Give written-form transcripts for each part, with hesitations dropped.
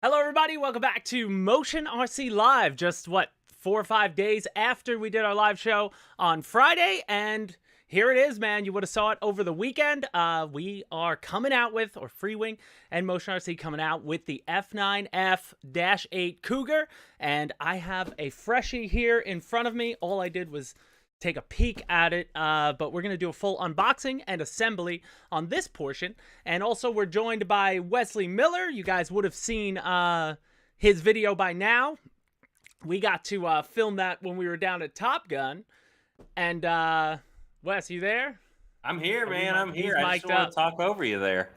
Hello, everybody. Welcome back to Motion RC Live. Just, 4 or 5 days after we did our live show on Friday. And here it is, man. You would have saw it over the weekend. We are coming out with, or Freewing and Motion RC coming out with the F9F-8 Cougar. And I have a freshie here in front of me. All I did was take a peek at it, but we're going to do a full unboxing and assembly on this portion. And also we're joined by Wesley Miller. You guys would have seen his video by now. We got to film that when we were down at Top Gun. And Wes, you there? I'm here, man. I'm here. I just want to talk over you there.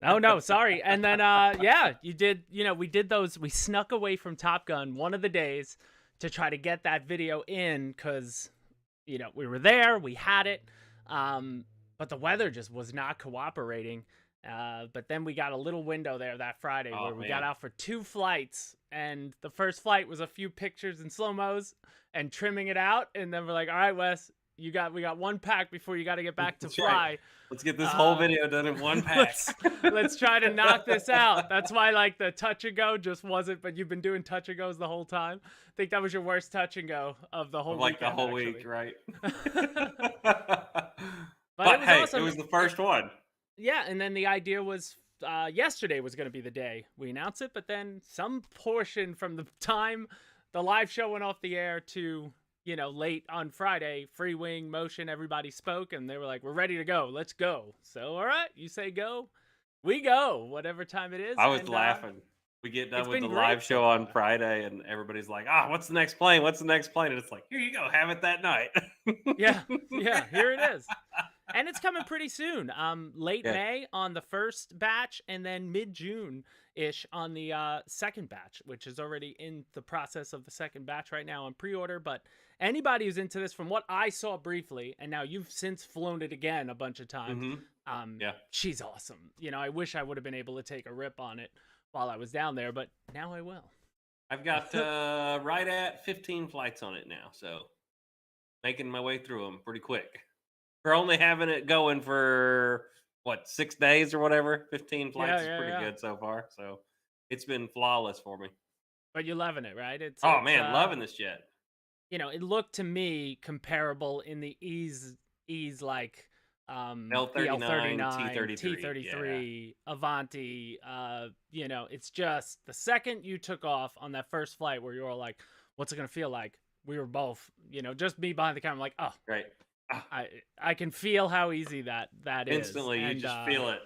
Oh, no, sorry. And then, yeah, you did, we did those. We snuck away from Top Gun one of the days to try to get that video in because we were there, we had it, but the weather just was not cooperating. But then we got a little window there that Friday where we got out for 2 flights, and the first flight was a few pictures and slow-mos and trimming it out, and then we're like, all right, Wes, we got 1 pack before you got to get back to fly. Right. Let's get this whole video done in 1 pack. Let's try to knock this out. That's why, like, the touch and go just wasn't, but you've been doing touch and goes the whole time. I think that was your worst touch and go of the whole week. Like the whole week, right? But it was hey, awesome. It was the first one. Yeah, and then the idea was yesterday was going to be the day we announced it, but then some portion from the time the live show went off the air to late on Friday, Freewing, Motion, everybody spoke, and they were like, we're ready to go. Let's go. So, all right, you say go, we go, whatever time it is. I was laughing. We get done with the live show so on Friday, and everybody's like, what's the next plane? What's the next plane? And it's like, here you go. Have it that night. Yeah, here it is. And it's coming pretty soon. Late May on the first batch, and then mid-June-ish on the second batch, which is already in the process of the second batch right now on pre-order. But anybody who's into this, from what I saw briefly, and now you've since flown it again a bunch of times, she's awesome. I wish I would have been able to take a rip on it while I was down there, but now I will. I've got right at 15 flights on it now, so making my way through them pretty quick. We're only having it going for, 6 days or whatever? 15 flights is pretty good so far. So it's been flawless for me. But you're loving it, right? It's loving this jet. It looked to me comparable in the ease like L39, the L39, T33, T33, Avanti. It's just the second you took off on that first flight where you were all like, what's it going to feel like? We were both, just me behind the camera, like, oh, right. I can feel how easy that is. Instantly, you just feel it.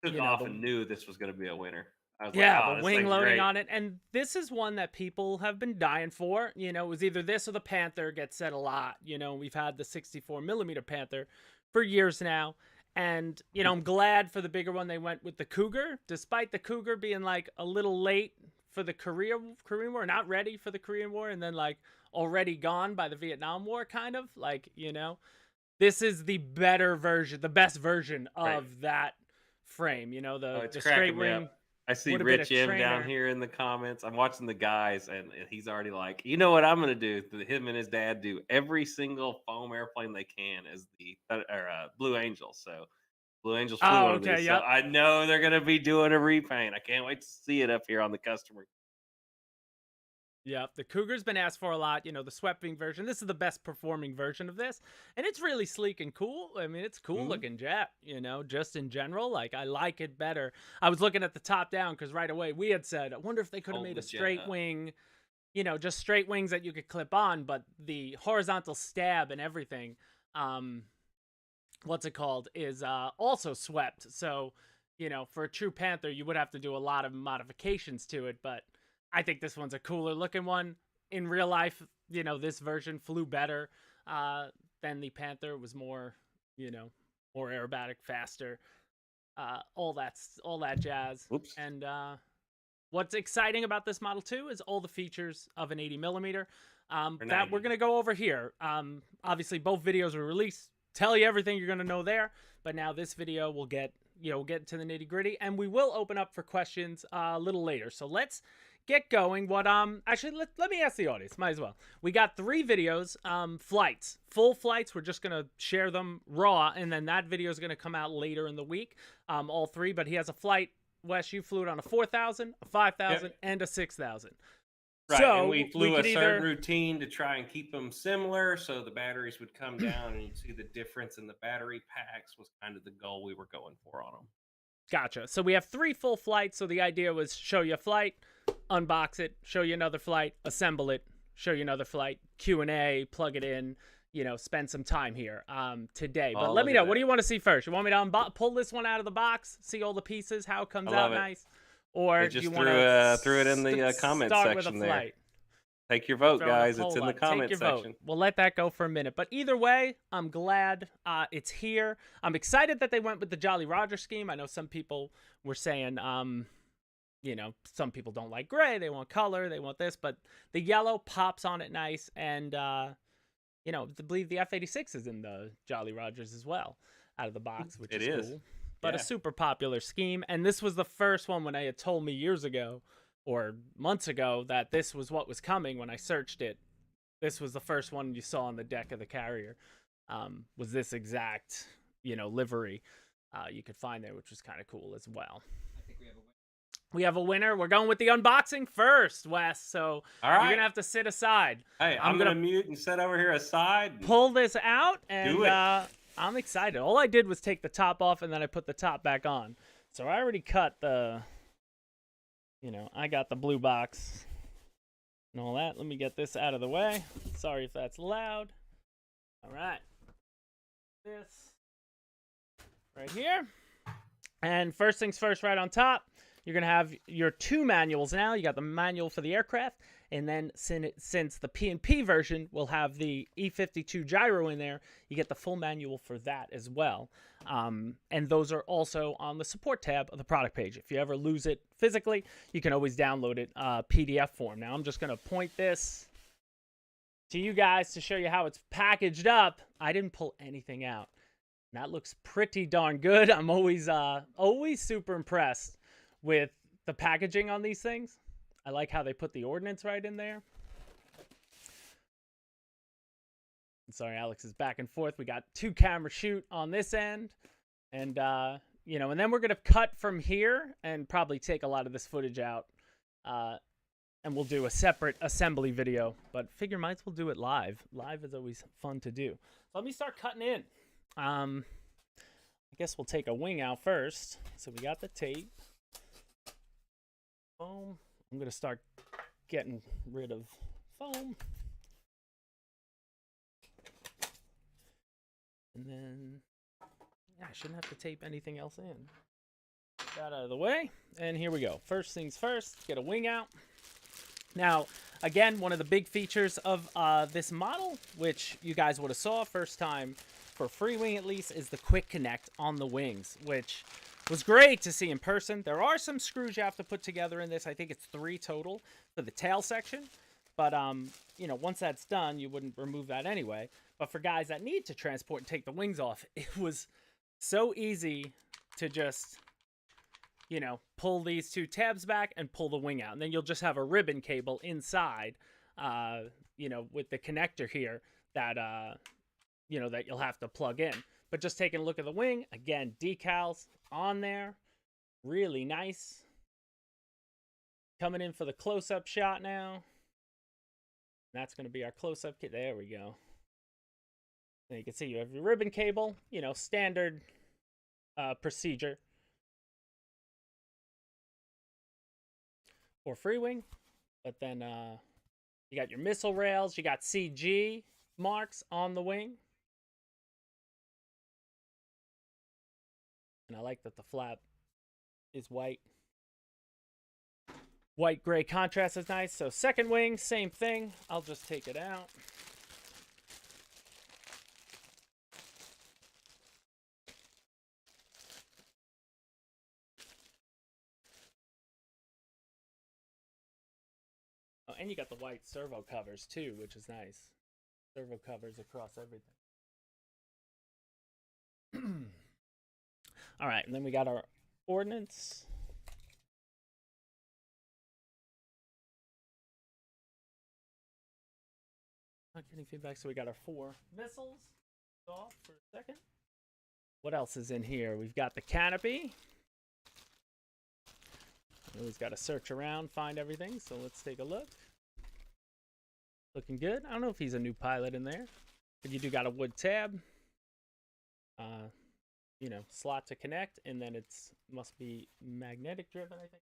Took off and knew this was going to be a winner. I was the wing loading on it. And this is one that people have been dying for. It was either this or the Panther gets said a lot. We've had the 64mm Panther for years now. And, I'm glad for the bigger one they went with the Cougar, despite the Cougar being like a little late for the Korean War, not ready for the Korean War, and then like already gone by the Vietnam War, kind of like, this is the better version, the best version of that frame, the straight wing. I see Rich M down here in the comments. I'm watching the guys, and he's already like, you know what I'm going to do? Him and his dad do every single foam airplane they can as the Blue Angels. So Blue Angels flew one of these. So I know they're going to be doing a repaint. I can't wait to see it up here on the customer. Yep, the Cougar's been asked for a lot. The swept wing version. This is the best performing version of this, and it's really sleek and cool. I mean, it's cool looking jet. Just in general, like I like it better. I was looking at the top down because right away we had said, I wonder if they could have made a straight wing, just straight wings that you could clip on, but the horizontal stab and everything, what's it called, is also swept. So, for a true Panther, you would have to do a lot of modifications to it, but I think this one's a cooler looking one. In real life, this version flew better than the Panther. It was more, more aerobatic, faster, all that jazz. Oops. And what's exciting about this model too is all the features of an 80mm that we're gonna go over here. Obviously, both videos were released, tell you everything you're gonna know there. But now this video will get get to the nitty gritty, and we will open up for questions a little later. So let's get going. Actually, let me ask the audience, might as well. We got 3 videos, flights, full flights. We're just gonna share them raw, and then that video is gonna come out later in the week, all 3. But he has a flight Wes, you flew it on a 4,000, a 5,000, Yep. and a 6,000. Right, so and we flew a certain either routine to try and keep them similar, so the batteries would come down, and you'd see the difference in the battery packs was kind of the goal we were going for on them. Gotcha. So we have 3 full flights. So the idea was show you a flight, unbox it, show you another flight, assemble it, show you another flight, Q&A, plug it in, you know, spend some time here today. But let me know, what do you want to see first? You want me to pull this one out of the box, see all the pieces, how it comes out nice? Or do you want to threw it in the comment section there. Take your vote, guys. It's in the comment section. We'll let that go for a minute. But either way, I'm glad it's here. I'm excited that they went with the Jolly Roger scheme. I know some people were saying, you know, some people don't like gray. They want color. They want this. But the yellow pops on it nice. And, you know, I believe the F-86 is in the Jolly Rogers as well out of the box, which is cool. But a super popular scheme. And this was the first one when they had told me years ago or months ago that this was what was coming. When I searched it, this was the first one you saw on the deck of the carrier, was this exact, you know, livery you could find there, which was kind of cool as well. I think we have a winner. We're going with the unboxing first, Wes, so all right, you're gonna have to sit aside. Hey, I'm gonna mute and sit over here aside, pull this out, and I'm excited. All I did was take the top off, and then I put the top back on. So I already cut the, you know, I got the blue box and all that. Let me get this out of the way. Sorry if that's loud. All right. This right here. And first things first, right on top, you're going to have your 2 manuals now. You got the manual for the aircraft, and then since the P&P version will have the E52 gyro in there, you get the full manual for that as well. And those are also on the support tab of the product page. If you ever lose it physically, you can always download it PDF form. Now I'm just going to point this to you guys to show you how it's packaged up. I didn't pull anything out. That looks pretty darn good. I'm always super impressed with the packaging on these things. I like how they put the ordnance right in there. Sorry, Alex is back and forth. We got 2 camera shoot on this end. And, you know, and then we're going to cut from here and probably take a lot of this footage out. And we'll do a separate assembly video. But figure might as well do it live. Live is always fun to do. So let me start cutting in. I guess we'll take a wing out first. So we got the tape. Foam. I'm going to start getting rid of foam. And then, yeah, I shouldn't have to tape anything else in. That out of the way. And here we go. First things first, get a wing out. Now, again, one of the big features of this model, which you guys would have saw first time for Freewing at least, is the quick connect on the wings, which was great to see in person. There are some screws you have to put together in this. I think it's 3 total for the tail section. But, you know, once that's done, you wouldn't remove that anyway. But for guys that need to transport and take the wings off, it was so easy to just, you know, pull these 2 tabs back and pull the wing out. And then you'll just have a ribbon cable inside, you know, with the connector here that, you know, that you'll have to plug in. But just taking a look at the wing, again, decals on there. Really nice. Coming in for the close-up shot now. That's going to be our close-up kit. There we go. And you can see you have your ribbon cable, you know, standard procedure for Freewing. But then you got your missile rails. You got CG marks on the wing. And I like that the flap is white. White-gray contrast is nice. So second wing, same thing. I'll just take it out. Oh, and you got the white servo covers too, which is nice. Servo covers across everything. All right, and then we got our ordnance. Not getting feedback, so we got our 4 missiles off for a second. What else is in here? We've got the canopy. Always got to search around, find everything. So let's take a look. Looking good. I don't know if he's a new pilot in there, but you do got a wood tab. You know, slot to connect, and then it's must be magnetic driven. I think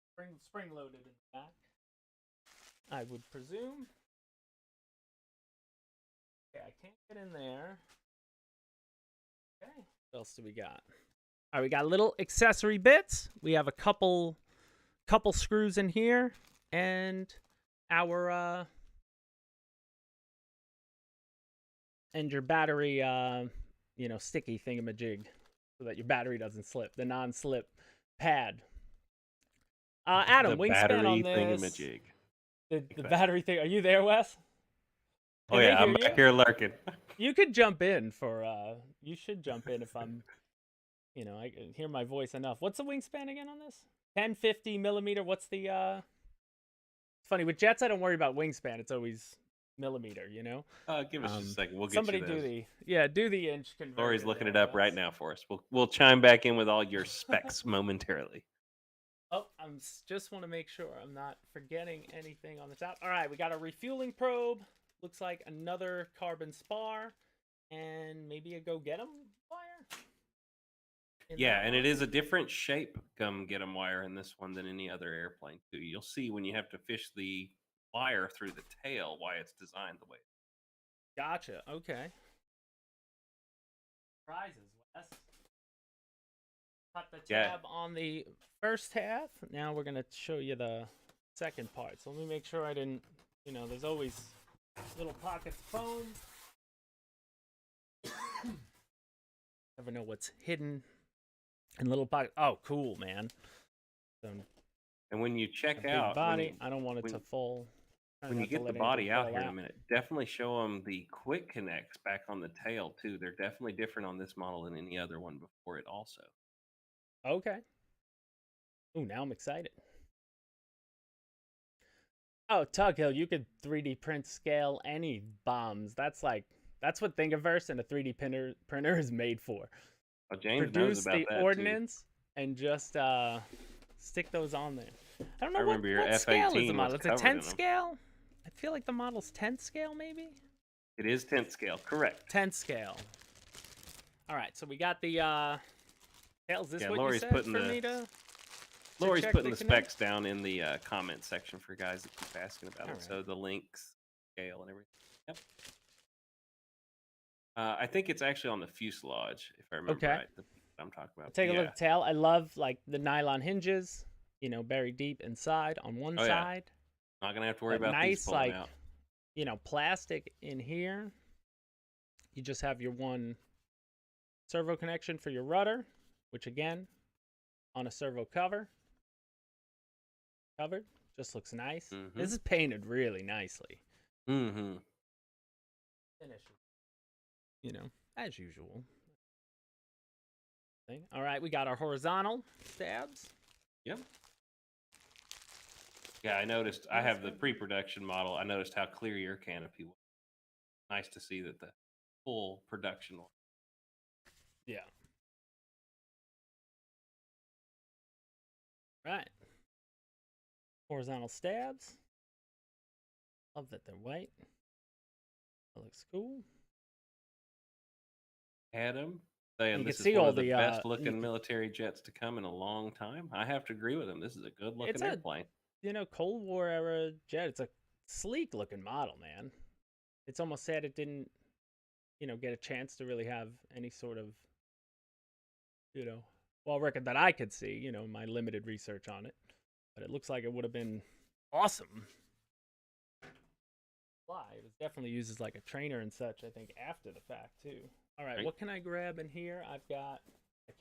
spring loaded in the back. I would presume. Okay, I can't get in there. Okay, what else do we got? All right, we got little accessory bits. We have a couple screws in here, and our and your battery, you know, sticky thingamajig, so that your battery doesn't slip. The non-slip pad. Adam, the wingspan battery on this. thingamajig. The battery thing. Are you there, Wes? Oh yeah, I'm back here lurking. You could jump in for. You should jump in if I'm. You know, I can hear my voice enough. What's the wingspan again on this? 1050 millimeter. What's the? It's funny with jets. I don't worry about wingspan. It's always millimeter. You know. Give us just a second. We'll get somebody you those. do the inch conversion. Lori's looking it up right now for us. We'll chime back in with all your specs momentarily. Oh, just want to make sure I'm not forgetting anything on the top. All right, we got a refueling probe. Looks like another carbon spar, and maybe a go get 'em wire. Yeah, and it is a different shape come get 'em wire in this one than any other airplane too. You'll see when you have to fish the wire through the tail why it's designed the way. Gotcha. Okay. Prizes, Wes. Cut the tab on the first half. Now we're gonna show you the second part. So let me make sure I didn't. You know, there's always little pockets of foam. Never know what's hidden in little pockets. Oh, cool, man. So, and when you check out body, I don't want it to fall. When you get the body out here in a minute, definitely show them the quick connects back on the tail too. They're definitely different on this model than any other one before it also. Okay. Ooh, now I'm excited. Oh, Tug Hill, you could 3D print scale any bombs. That's what Thingiverse and a 3D printer is made for. Well, James knows about the ordnance too. And just stick those on there. I don't know what F9F-8 scale is the model. It's a 10th scale? I feel like the model's 10th scale, maybe? It is 10th scale, correct. 10th scale. All right, so we got the tails. This what Lori's you said for me to Lori's putting the specs down in the comment section for guys that keep asking about it. So the links, scale, and everything. Yep. I think it's actually on the fuselage, if I remember right. I'm talking about. Take a look at the tail. I love like the nylon hinges, you know, buried deep inside on one side. Not gonna have to worry about nice, these pulling out. You know, plastic in here. You just have your one servo connection for your rudder, which again, on a servo covered. Just looks nice. Mm-hmm. This is painted really nicely. Mm-hmm. Finish. You know, as usual. All right, we got our horizontal stabs. Yep. Yeah, I noticed. I have the pre-production model. I noticed how clear your canopy was. Nice to see that the full production one. Yeah. Right. Horizontal stabs. Love that they're white. That looks cool. Adam saying this is one of the best looking military jets to come in a long time. I have to agree with him. This is a good looking airplane. You know, Cold War era jet. It's a sleek looking model, man. It's almost sad it didn't, you know, get a chance to really have any sort of, you know, well record that I could see, you know, my limited research on it. But it looks like it would have been awesome. It was definitely used as like a trainer and such, I think, after the fact too. All right, what can I grab in here? I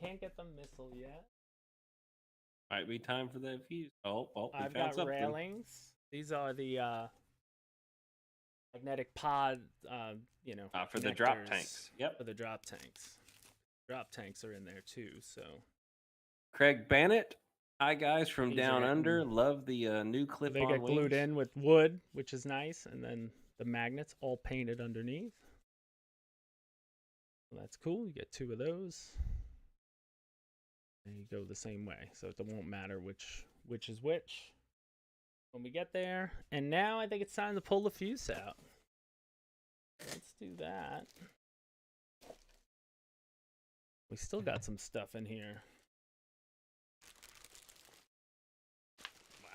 can't get the missile yet. Might be time for the fuse. I've got something. Railings. These are the magnetic pod, you know. For the drop tanks. Yep. For the drop tanks. Drop tanks are in there too, so. Craig Bannett. Hi guys from Down Under. Love the new clip-on wings. They get glued in with wood, which is nice, and then the magnets all painted underneath. Well, that's cool. You get 2 of those. And you go the same way, so it won't matter which which is which when we get there. And now I think it's time to pull the fuse out. Let's do that. We still got some stuff in here.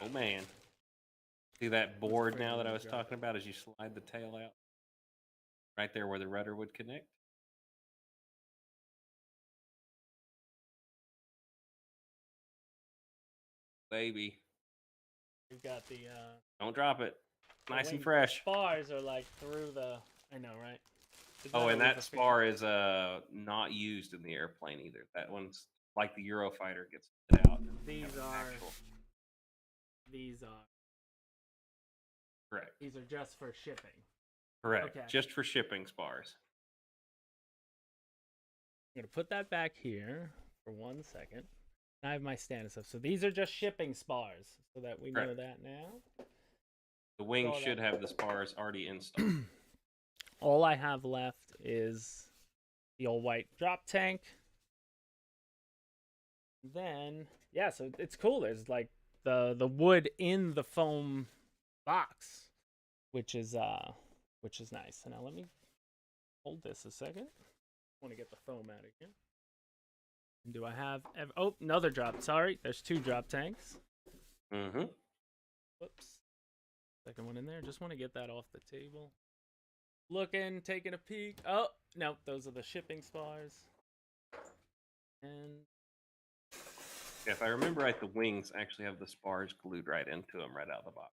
Oh man. See that board now that I was talking about as you slide the tail out? Right there where the rudder would connect. Baby. We've got the don't drop it. Nice and fresh. Spars are like through the I know, right? Oh, and that spar is not used in the airplane either. That one's like the Eurofighter gets put out. These are correct. These are just for shipping. Correct. Okay. Just for shipping spars. I'm gonna put that back here for 1 second. I have my stand and stuff. So these are just shipping spars, so that we know that now. The wing should have the spars already installed. All I have left is the old white drop tank. Then, yeah, so it's cool. There's like the wood in the foam box, which is nice. So now let me hold this a second. I want to get the foam out of here. Do I have... Oh, another drop. Sorry, there's 2 drop tanks. Mm-hmm. Whoops. Second one in there. Just want to get that off the table. Looking, taking a peek. Oh, no, those are the shipping spars. And... yeah, if I remember right, the wings actually have the spars glued right into them right out of the box.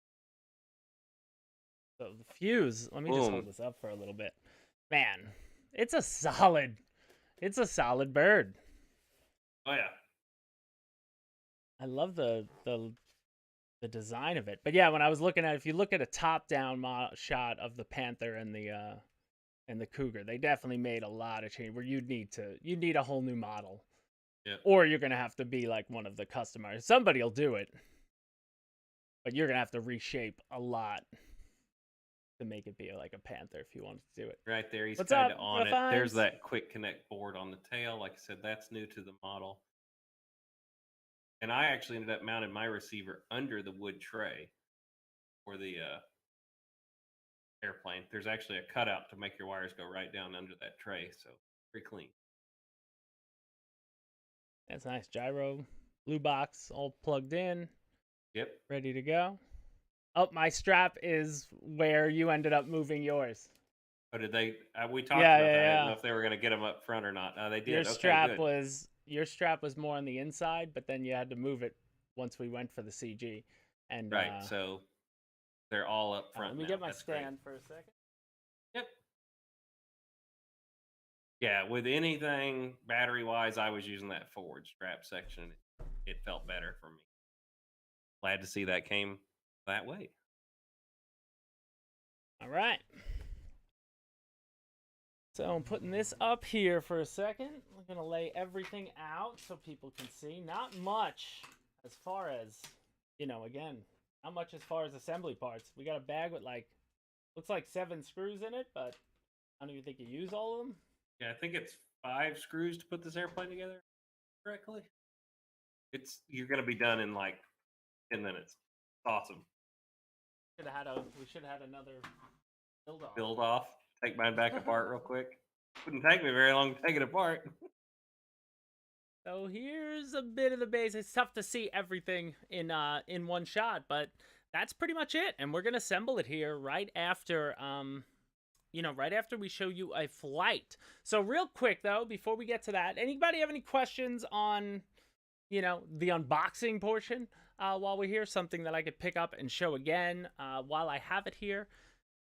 So the fuse... let me just hold this up for a little bit. Man, it's a solid bird. Oh yeah, I love the design of it. But yeah, when I was looking at, if you look at a top-down shot of the Panther and the Cougar, they definitely made a lot of change. Where you'd need a whole new model, yeah. Or you're gonna have to be like one of the customers. Somebody'll do it, but you're gonna have to reshape a lot to make it be like a Panther if you wanted to do it. Right there, he's kind of on it. There's that quick connect board on the tail. Like I said, that's new to the model. And I actually ended up mounting my receiver under the wood tray for the airplane. There's actually a cutout to make your wires go right down under that tray, so pretty clean. That's nice. Gyro, blue box, all plugged in. Yep. Ready to go. Oh, my strap is where you ended up moving yours. Oh, did they? We talked about that. I didn't know if they were going to get them up front or not. They did. Your strap was more on the inside, but then you had to move it once we went for the CG. And right, so they're all up front. Let me get my stand for a second. Yep. Yeah, with anything battery-wise, I was using that forward strap section. It felt better for me. Glad to see that came that way. All right. So I'm putting this up here for a second. I'm going to lay everything out so people can see. Not much as far as, again, not much as far as assembly parts. We got a bag with looks like 7 screws in it, but I don't even think you use all of them. Yeah, I think it's 5 screws to put this airplane together correctly. You're going to be done in like 10 minutes. Awesome. We should have had another build off. Take mine back apart real quick. Wouldn't take me very long to take it apart. So here's a bit of the base. It's tough to see everything in one shot, but that's pretty much it. And we're gonna assemble it here right after right after we show you a flight. So real quick though, before we get to that, anybody have any questions on the unboxing portion while we're here? Something that I could pick up and show again while I have it here.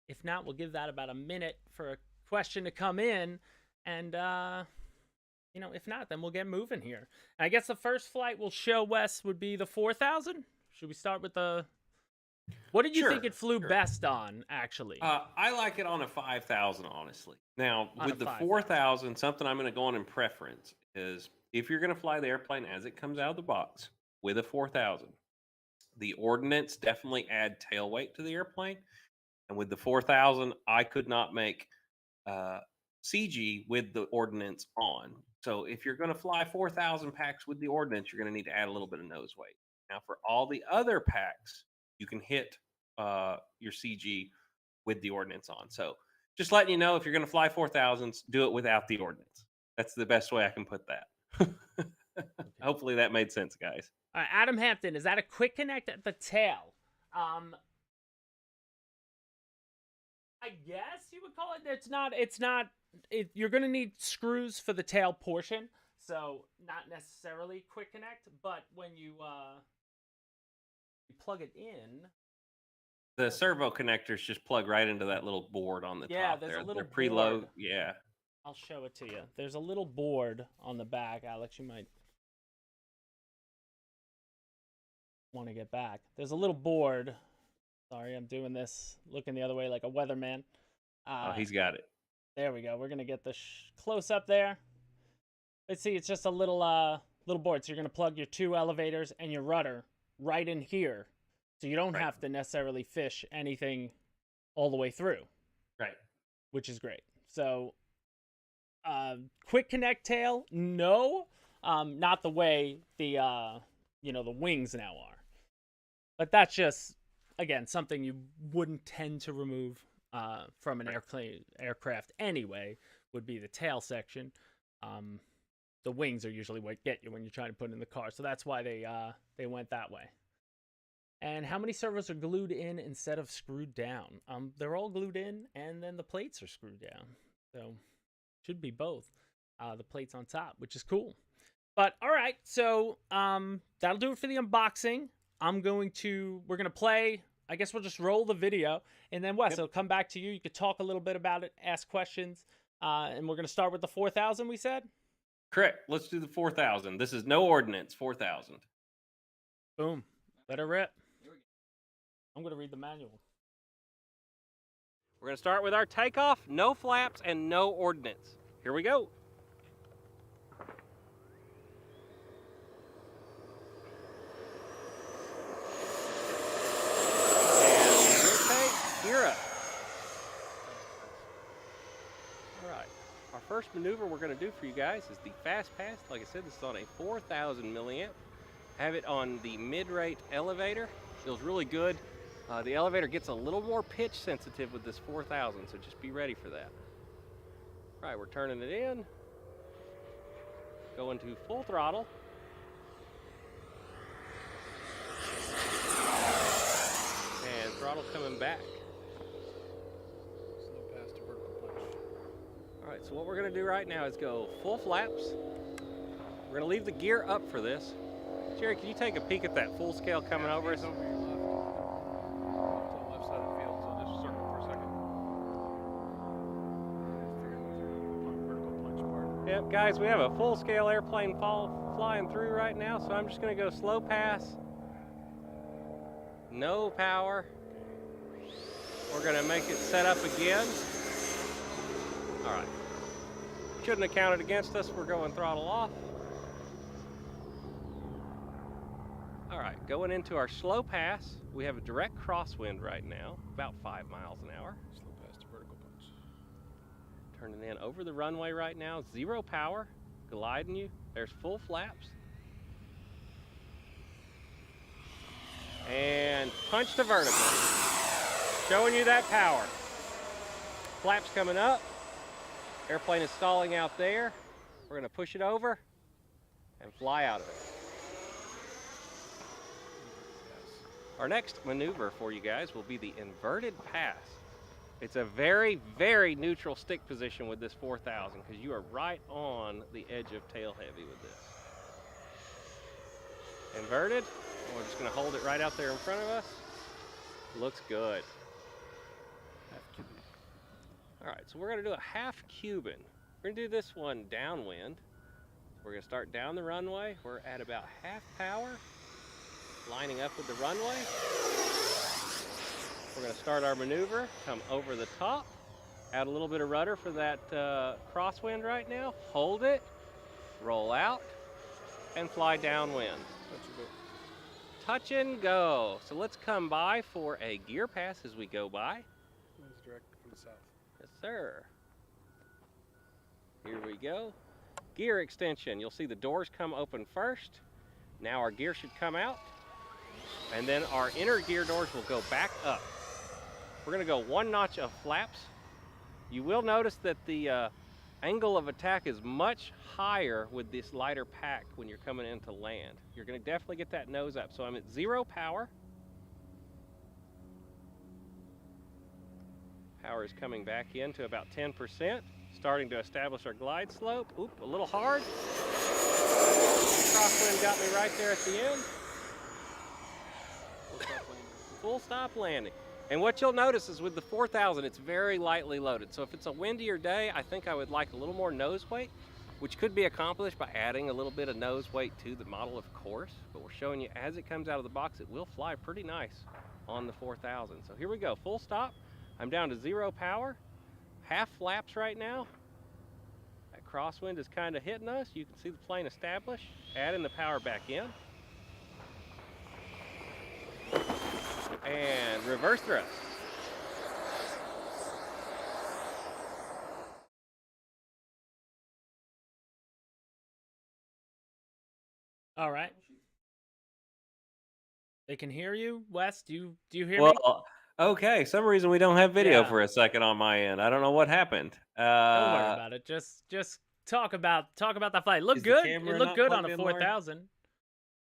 If not, we'll give that about a minute for a question to come in. And, if not, then we'll get moving here. And I guess the first flight we'll show, Wes, would be the 4000. Should we start with the... What did you think it flew best on, actually? I like it on a 5000, honestly. Now, with the 4000, something I'm going to go on in preference is if you're going to fly the airplane as it comes out of the box with a 4000, the ordnance definitely add tail weight to the airplane. And with the 4000, I could not make CG with the ordnance on. So if you're going to fly 4000 packs with the ordnance, you're going to need to add a little bit of nose weight. Now, for all the other packs, you can hit your CG with the ordnance on. So just letting you know, if you're going to fly 4000s, do it without the ordnance. That's the best way I can put that. Hopefully that made sense, guys. All right, Adam Hampton, is that a quick connect at the tail? I guess you would call it. It's not. You're going to need screws for the tail portion, so not necessarily quick connect. But when you plug it in, the servo connectors just plug right into that little board on the top. Yeah, there's a little They're preload. board. Yeah. I'll show it to you. There's a little board on the back, Alex. You might want to get back. There's a little board. Sorry, I'm doing this looking the other way like a weatherman. Oh, he's got it. There we go. We're gonna get the close up there. Let's see. It's just a little board. So you're gonna plug your 2 elevators and your rudder right in here, so you don't have to necessarily fish anything all the way through. Right. Which is great. So, quick connect tail, no, not the way the the wings now are. But that's just, again, something you wouldn't tend to remove from an aircraft anyway, would be the tail section. The wings are usually what get you when you're trying to put in the car, so that's why they went that way. And how many servos are glued in instead of screwed down? They're all glued in, and then the plates are screwed down. So, should be both. The plates on top, which is cool. But, all right, so that'll do it for the unboxing. We're going to play. I guess we'll just roll the video. And then, Wes, it'll come back to you. You could talk a little bit about it, ask questions. And we're going to start with the 4000, we said? Correct. Let's do the 4000. This is no ordnance, 4000. Boom. Let her rip. I'm going to read the manual. We're going to start with our takeoff, no flaps, and no ordnance. Here we go. Gear up. All right. Our first maneuver we're going to do for you guys is the fast pass. Like I said, this is on a 4000 milliamp. Have it on the mid-rate elevator. Feels really good. The elevator gets a little more pitch sensitive with this 4000, so just be ready for that. All right, we're turning it in. Going to full throttle. And throttle coming back. Slow pass to vertical punch. All right, so what we're gonna do right now is go full flaps. We're gonna leave the gear up for this. Jerry, can you take a peek at that full scale coming over us? Over your left. To the left side of the field, so just circle for a second. Vertical punch part. Yep, guys, we have a full scale airplane flying through right now, so I'm just gonna go slow pass. No power. We're gonna make it set up again. All right. Shouldn't have counted against us. We're going throttle off. All right, going into our slow pass. We have a direct crosswind right now, about 5 miles an hour. Slow pass to vertical punch. Turning in over the runway right now, 0 power, gliding you. There's full flaps. And punch to vertical. Showing you that power. Flaps coming up. Airplane is stalling out there. We're gonna push it over and fly out of it. Our next maneuver for you guys will be the inverted pass. It's a very, very neutral stick position with this 4000 because you are right on the edge of tail heavy with this. Inverted. We're just going to hold it right out there in front of us. Looks good. Half Cuban. All right, so we're going to do a half Cuban. We're going to do this one downwind. We're going to start down the runway. We're at about half power, lining up with the runway. We're going to start our maneuver, come over the top, add a little bit of rudder for that crosswind right now. Hold it, roll out, and fly downwind. Touch and go. So let's come by for a gear pass as we go by. Wind's direct from the south. Yes, sir. Here we go. Gear extension. You'll see the doors come open first. Now our gear should come out. And then our inner gear doors will go back up. We're going to go 1 notch of flaps. You will notice that the angle of attack is much higher with this lighter pack when you're coming into land. You're going to definitely get that nose up. So I'm at 0 power. Power is coming back in to about 10%. Starting to establish our glide slope. Oop, a little hard. Crosswind got me right there at the end. Full stop landing. And what you'll notice is with the 4000, it's very lightly loaded. So if it's a windier day, I think I would like a little more nose weight, which could be accomplished by adding a little bit of nose weight to the model, of course. But we're showing you as it comes out of the box, it will fly pretty nice on the 4000. So here we go, full stop. I'm down to 0 power, half flaps right now. That crosswind is kind of hitting us. You can see the plane established, adding the power back in. And reverse thrust. All right. They can hear you, Wes. Do you hear me? Well, okay. Some reason we don't have video for a second on my end. I don't know what happened. Don't worry about it. Just talk about that flight. Look good. It looked good on a 4000.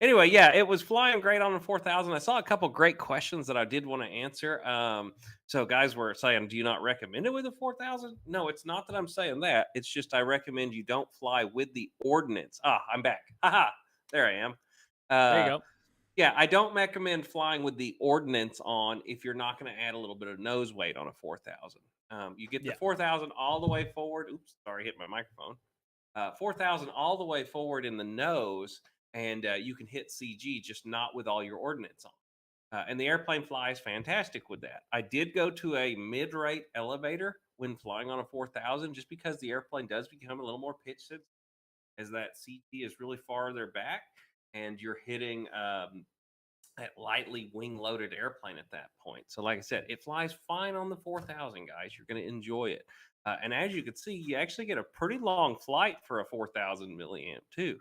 Anyway, yeah, it was flying great on the 4000. I saw a couple great questions that I did want to answer. So guys were saying, do you not recommend it with a 4000? No, it's not that I'm saying that. It's just I recommend you don't fly with the ordnance. Ah, I'm back. Haha, there I am. There you go. Yeah, I don't recommend flying with the ordnance on if you're not going to add a little bit of nose weight on a 4000. You get the 4000 all the way forward. Oops, sorry, hit my microphone. 4000 all the way forward in the nose. And you can hit CG, just not with all your ordnance on. And the airplane flies fantastic with that. I did go to a mid-rate elevator when flying on a 4000, just because the airplane does become a little more pitch sensitive as that CG is really farther back, and you're hitting that lightly wing-loaded airplane at that point. So like I said, it flies fine on the 4000, guys. You're going to enjoy it. And as you can see, you actually get a pretty long flight for a 4000 milliamp too.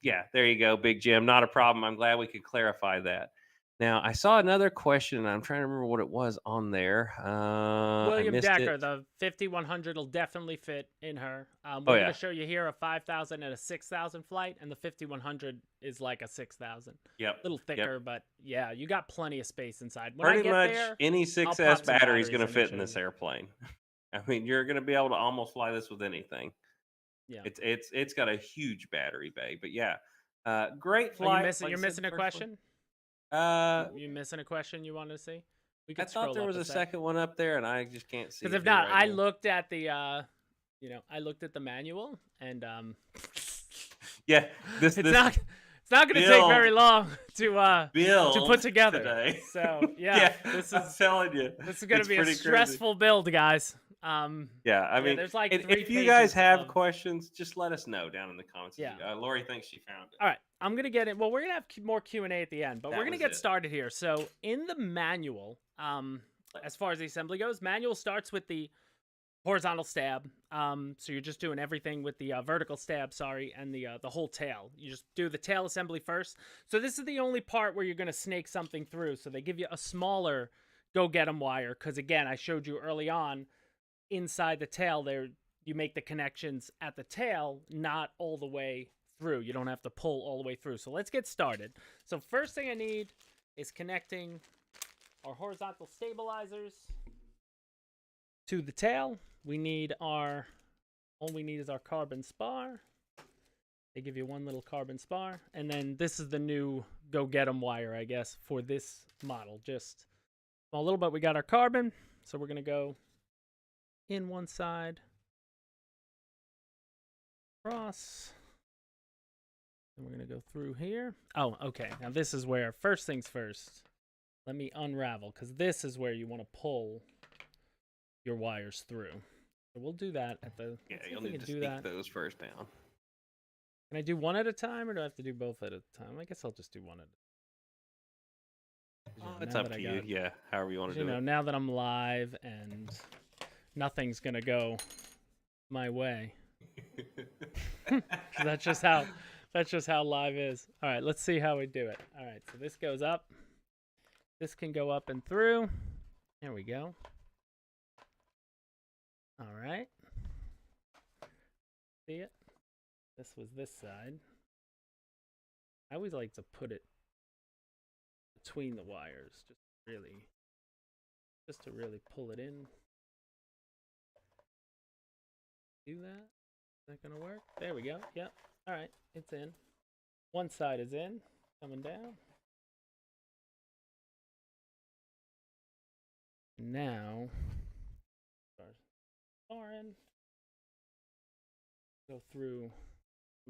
Yeah, there you go, Big Jim. Not a problem. I'm glad we could clarify that. Now, I saw another question, and I'm trying to remember what it was on there. William Decker, the 5100 will definitely fit in her. We're going to show you here a 5000 and a 6000 flight, and the 5100 is like a 6000. Yep. A little thicker, but yeah, you got plenty of space inside. When pretty much any 6S battery is going to fit in this airplane. I mean, you're going to be able to almost fly this with anything. Yeah, it's got a huge battery bay, but yeah, great flight. You're missing a question. You missing a question you wanted to see? I thought there was a second one up there, and I just can't see. Because if not, I looked at the, I looked at the manual, and yeah, it's not going to take very long to put together. Today. So yeah, I'm telling you, this is going to be a stressful build, guys. Yeah, I mean, there's like if you guys have questions, just let us know down in the comments. Yeah, Lori thinks she found it. All right, I'm gonna get it. Well, we're gonna have more Q&A at the end, but we're gonna get started here. So in the manual, as far as the assembly goes, manual starts with the horizontal stab. So you're just doing everything with the vertical stab, and the whole tail. You just do the tail assembly first. So this is the only part where you're gonna snake something through. So they give you a smaller go get 'em wire, because again, I showed you early on. Inside the tail there, you make the connections at the tail, not all the way through. You don't have to pull all the way through. So let's get started. So first thing I need is connecting our horizontal stabilizers to the tail. All we need is our carbon spar. They give you one little carbon spar. And then this is the new go get 'em wire, I guess, for this model. Just a little bit, we got our carbon. So we're going to go in one side, cross, and we're going to go through here. Oh, okay. Now this is where, first things first, let me unravel, because this is where you want to pull your wires through. So we'll do that at the... Yeah, you'll need to stick those first down. Can I do one at a time, or do I have to do both at a time? I guess I'll just do one at a time. It's up to you. Yeah, however you want to do it. Now that I'm live and... nothing's gonna go my way. That's just how That's just how live is. All right, let's see how we do it. All right, so this goes up. This can go up and through. There we go. All right. See it? This was this side. I always like to put it between the wires, just to really pull it in. Do that. Is that gonna work? There we go. Yep. All right, it's in. One side is in, coming down. Now, far end. We'll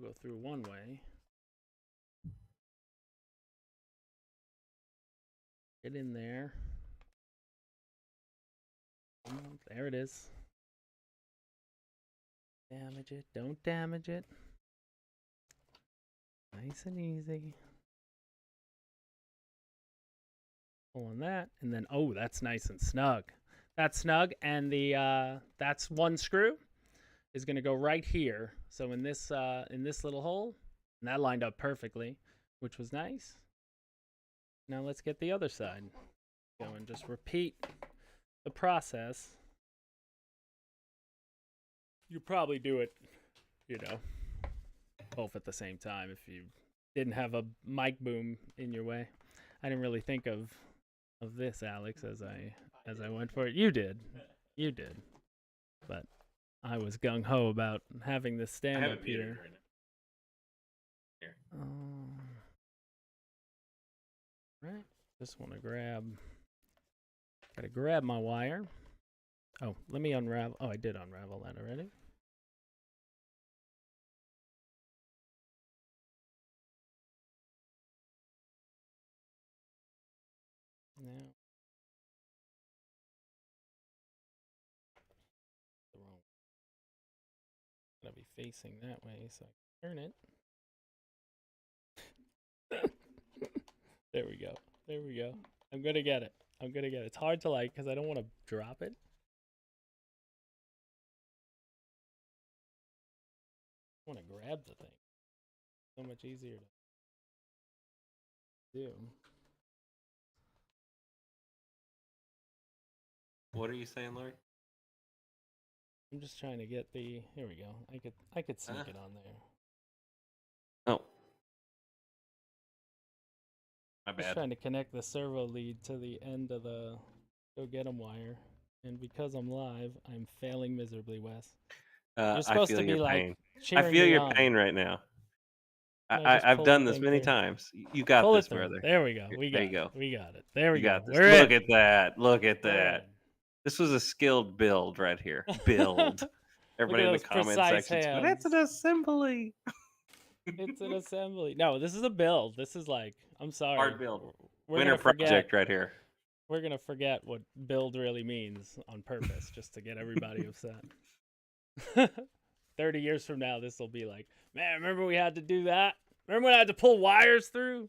go through one way. Get in there. There it is. Damage it. Don't damage it. Nice and easy. Pulling that, and then that's nice and snug. That's snug, and the that's one screw is going to go right here. So in this little hole, and that lined up perfectly, which was nice. Now let's get the other side. Go and just repeat the process. You probably do it, both at the same time if you didn't have a mic boom in your way. I didn't really think of this, Alex, as I went for it. You did, but I was gung ho about having this stand up here. Right now. Here. Right. Just want to gotta grab my wire. Oh, let me unravel. Oh, I did unravel that already. Now, the wrong. Gotta be facing that way so I can turn it. There we go. There we go. I'm gonna get it. It's hard to because I don't want to drop it. I want to grab the thing. So much easier to do. What are you saying, Larry? I'm just trying to get the. Here we go. I could sneak it on there. Oh. My bad. Just trying to connect the servo lead to the end of the go get 'em wire, and because I'm live, I'm failing miserably, Wes. You're supposed I feel to be your like pain. cheering I feel me your on. pain right now. No, just I've pull done the this thing many through. times. You got Pull this, it through. brother. There we go. We There got you go. it. We got it. There we You go. got this. We're Look in. at that. Look at We're that. in. This was a skilled build right here. Build. Everybody in the those comment precise section going, it's an hands. assembly. It's an assembly. No, this is a build. This is I'm sorry. Hard build. We're Winter gonna forget. project right here. We're gonna forget what build really means on purpose, just to get everybody upset. 30 years from now, this will be like, man, remember we had to do that? Remember when I had to pull wires through?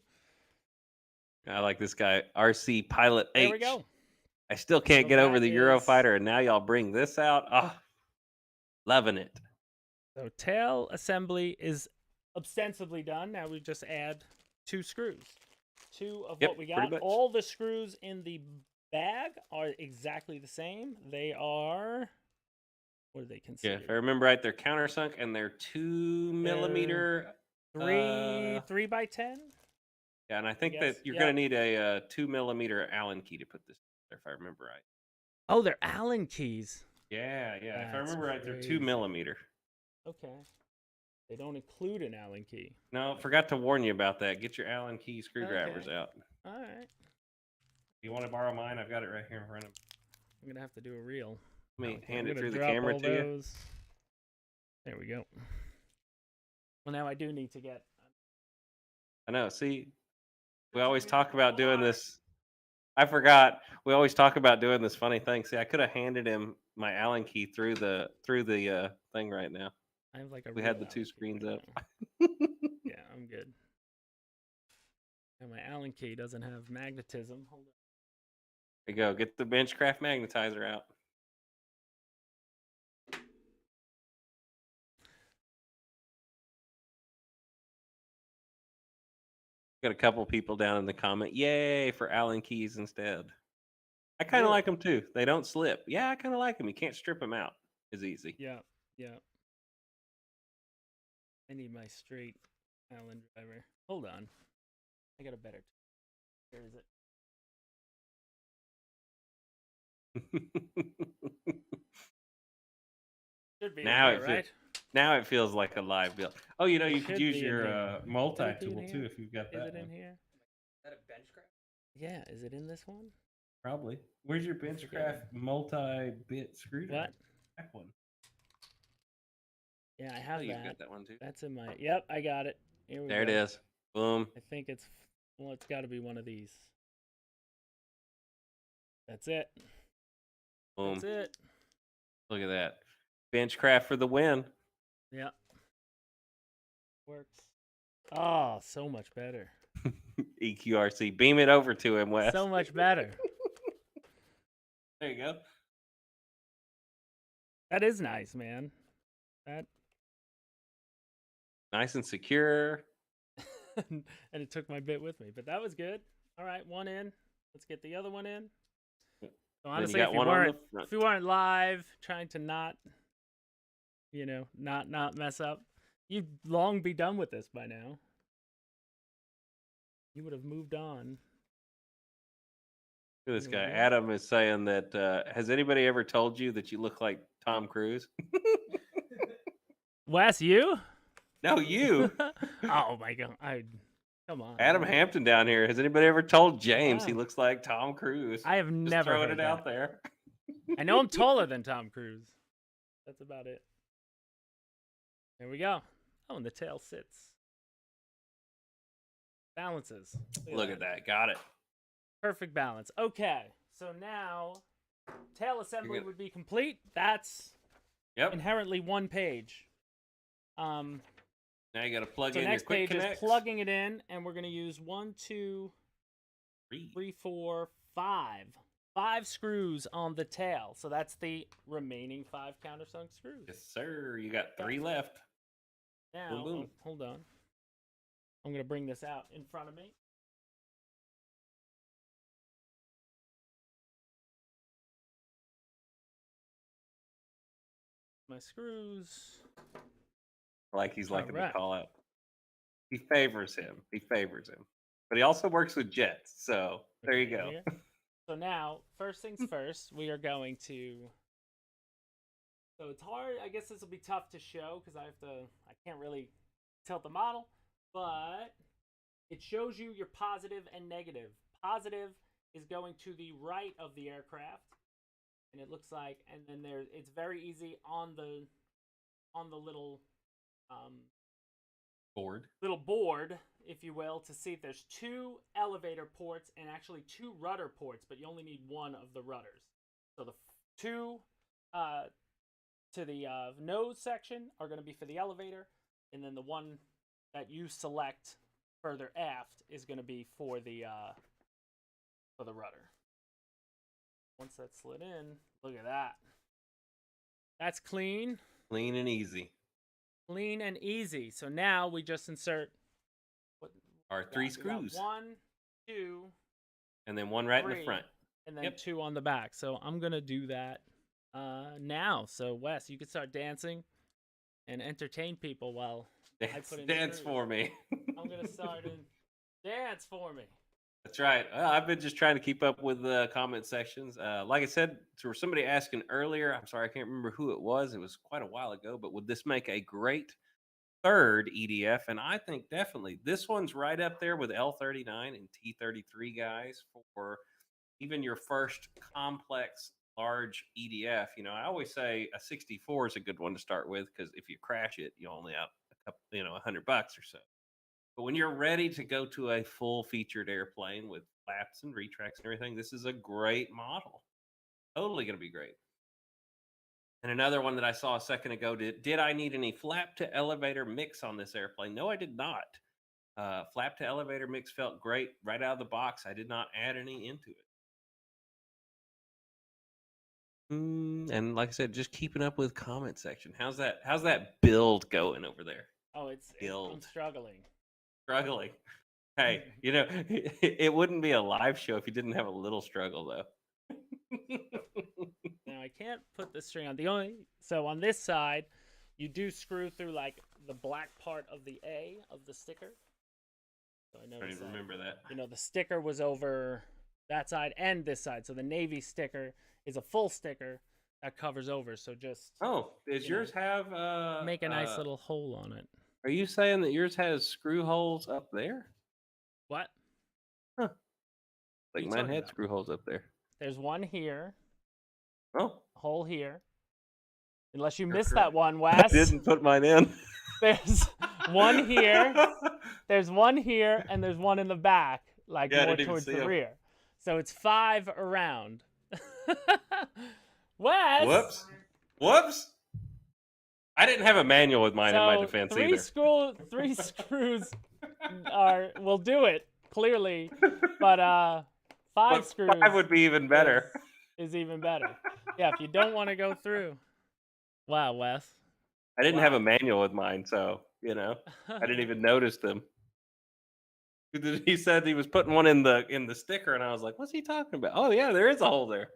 I like this guy, RC Pilot H. There we go. I still can't So get over that the is- Eurofighter, and now y'all bring this out. Ah, loving it. So tail assembly is ostensibly done. Now we just add 2 screws. 2 of Yep, what we pretty got. much. All the screws in the bag are exactly the same. They are, what are they Yeah, considered? if I remember right, they're countersunk and they're 2 millimeter. 3 by 10? Yeah, and I think guess, that you're yeah. going to need a 2 millimeter Allen key to put this together, if I remember right. Oh, they're Allen keys. Yeah. If I That's remember right, they're 2 crazy. millimeter. Okay. They don't include an Allen key. No, forgot to warn you about that. Get your Allen key screwdrivers Okay. out. All right. You want to borrow mine? I've got it right here in front of me. I'm going to have to do a reel. Let me Okay, hand I'm it gonna through the drop camera all to you. those. There we go. Well, now I do need to get. I know. See, we always talk about doing this. I forgot. We always talk about doing this funny thing. See, I could have handed him my Allen key through the thing right now. I have like a. We real had the 2 Allen key screens right up. now. Yeah, I'm good. And my Allen key doesn't have magnetism. Hold on. There you go. Get the Benchcraft magnetizer out. Got a couple people down in the comment. Yay for Allen keys instead. I kind of Really? like them too. They don't slip. Yeah, I kind of like them. You can't strip them out as easy. Yeah, yeah. I need my straight Allen driver. Hold on. I got a better. Where is it? Should be now in here, right? Now it feels like a live build. Oh, you know, It you could should use be in your here. multi-tool in too here? if you've got Is that it one. in here? Is that a benchcraft? Yeah, is it in this one? Probably. Where's your Benchcraft multi-bit screwdriver? What? That one. Yeah, I Oh, have you've that. got that one too. That's in my. Yep, I got it. Here we There go. it is. Boom. I think it's. Well, it's got to be one of these. That's it. Boom. That's it. Look at that. Benchcraft for the win. Yeah. Works. Oh, so much better. EQRC. Beam it over to him, Wes. So much better. There you go. That is nice, man. That. Nice and secure. And it took my bit with me, but that was good. All right, one in. Let's get the other one in. So honestly, if you weren't live, trying to not mess up, you'd long be done with this by now. You would have moved on. Look at this guy. Adam is saying that, has anybody ever told you that you look like Tom Cruise? Wes, you? No, you. Oh my God! Come on. Adam Hampton down here. Has anybody ever told James he Wow. looks like Tom Cruise? I have Just never throwing heard it out there. I know I'm taller than Tom Cruise. That's about it. There we go. Oh, and the tail sits. Balances. Look at that. Got it. Perfect balance. Okay. So now tail assembly would be complete. That's inherently one page. Now you got to plug so in next your quick page connects. is plugging it in, and we're going to use 1, 2, 3, 4, 5. 5 screws on the tail. So that's the remaining 5 countersunk screws. Yes, sir. You got 3 left. Now, boom, boom. Hold on. I'm going to bring this out in front of me. My screws. Like he's liking right. to call out. He favors him. But he also works with jets. So there you go. So now, first things first, we are going to. So it's hard. I guess this will be tough to show because I can't really tilt the model, but it shows you your positive and negative. Positive is going to the right of the aircraft, and it looks like, and then it's very easy on the little board, if you will, to see if there's 2 elevator ports and actually 2 rudder ports, but you only need 1 of the rudders. So the 2 to the nose section are going to be for the elevator, and then the one that you select further aft is going to be for the rudder. Once that's slid in, look at that. That's clean. Clean and easy. Clean and easy. So now we just insert our 3 screws. 1, 2, and then 1 right 3, in the front. And then 2 on the back. So I'm going to do that now. So Wes, you can start dancing and entertain people while I put in Dance screws. for me. I'm going to start in dance for me. That's right. I've been just trying to keep up with the comment sections. Like I said, to somebody asking earlier, I'm sorry, I can't remember who it was. It was quite a while ago, but would this make a great third EDF? And I think definitely this one's right up there with L39 and T33 guys for even your first complex large EDF. You know, I always say a 64 is a good one to start with because if you crash it, you only out a couple, $100 or so. But when you're ready to go to a full featured airplane with flaps and retracts and everything, this is a great model. Totally going to be great. And another one that I saw a second ago, did I need any flap to elevator mix on this airplane? No, I did not. Flap to elevator mix felt great right out of the box. I did not add any into it. And like I said, just keeping up with comment section. How's that build going over there? Oh, I'm struggling. Struggling. Hey, you know, it wouldn't be a live show if you didn't have a little struggle, though. Now I can't put the string on. So on this side, you do screw through like the black part of the A of the sticker. So I don't even remember that. You know, the sticker was over that side and this side. So the navy sticker is a full sticker that covers over. So just does yours have make a nice little hole on it. Are you saying that yours has screw holes up there? What? Huh. Like mine had screw holes up there. There's one here. Oh. Hole here. Unless you missed that one, Wes. I didn't put mine in. There's one here. There's one here, and there's one in the back, like more towards the rear. So it's 5 around. Wes. Whoops. I didn't have a manual with mine in my defense either. 3 screws will do it, clearly. But 5 screws 5 would be even better. Is even better. Yeah, if you don't want to go through. Wow, Wes. I didn't have a manual with mine, so, you know, I didn't even notice them. He said he was putting one in the sticker, and I was like, what's he talking about? Oh, yeah, there is a hole there.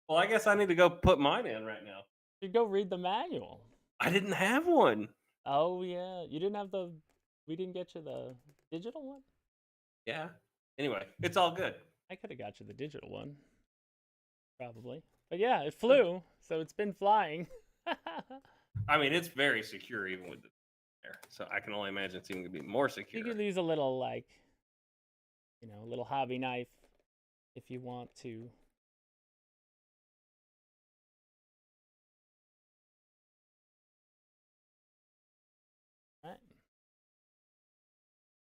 Well, I guess I need to go put mine in right now. You go read the manual. I didn't have one. Oh, yeah. You didn't have we didn't get you the digital one? Yeah. Anyway, it's all good. I could have got you the digital one. Probably. But yeah, it flew, so it's been flying. I mean, it's very secure even with the there. So I can only imagine it's even going to be more secure. You could use a little, like, you know, a little hobby knife if you want to.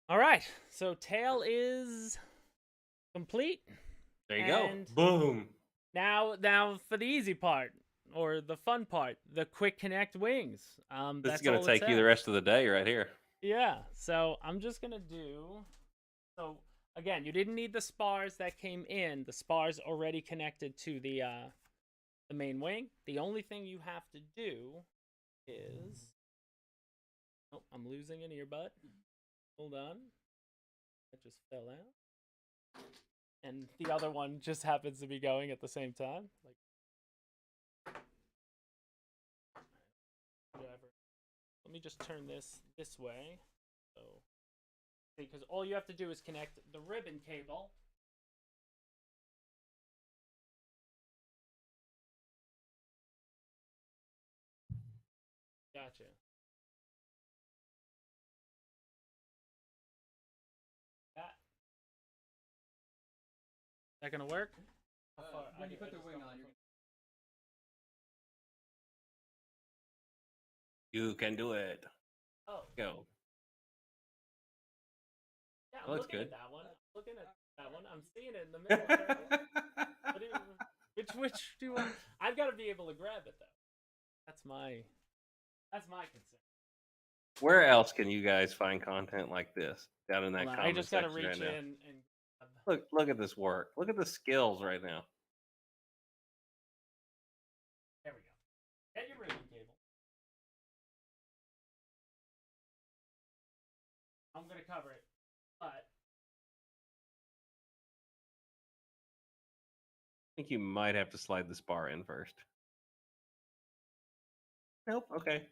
All right. So tail is complete. There you go. Boom. Now for the easy part, or the fun part, the quick connect wings. This is going to take you the rest of the day right here. Yeah. So I'm just going to do. So again, you didn't need the spars that came in. The spars already connected to the main wing. The only thing you have to do is. Oh, I'm losing an earbud. Hold on. It just fell out. And the other one just happens to be going at the same time. Like, whatever. Let me just turn this way. So, because all you have to do is connect the ribbon cable. Gotcha. That gonna work? When you put the wing on, you can do it. Oh. Go. Yeah, I'm looking at that one. I'm looking at that one. I'm seeing it in the middle. Which do I? I've got to be able to grab it though. That's my concern. Where else can you guys find content like this? Down in that comment section. I just got to reach in and. Look at this work. Look at the skills right now. There we go. Get your ribbon cable. I'm going to cover it, but... I think you might have to slide the spar in first. Nope, okay.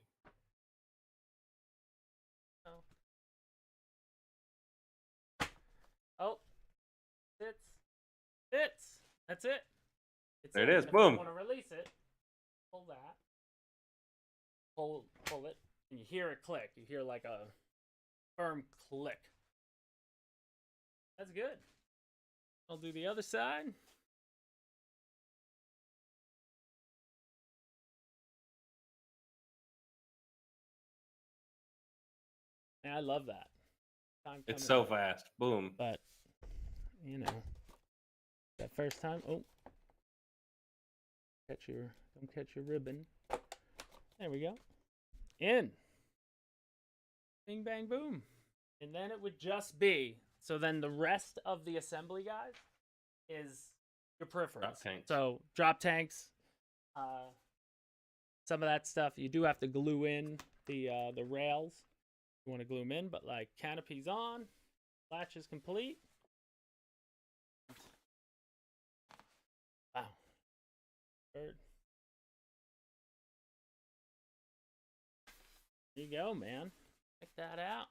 Oh. Fits. That's it. There it is. If Boom. you want to release it, pull that. Pull it, and you hear it click. You hear like a firm click. That's good. I'll do the other side. And I love that. It's so fast. Boom. But, you know, that first time, don't catch your ribbon. There we go. In. Bing, bang, boom. And then it would just be, so then the rest of the assembly, guys, is your peripherals. Drop tanks. So drop tanks, some of that stuff. You do have to glue in the rails You want to glue them in, but like canopy's on, latch is complete. Wow. Bird. There you go, man. Check that out.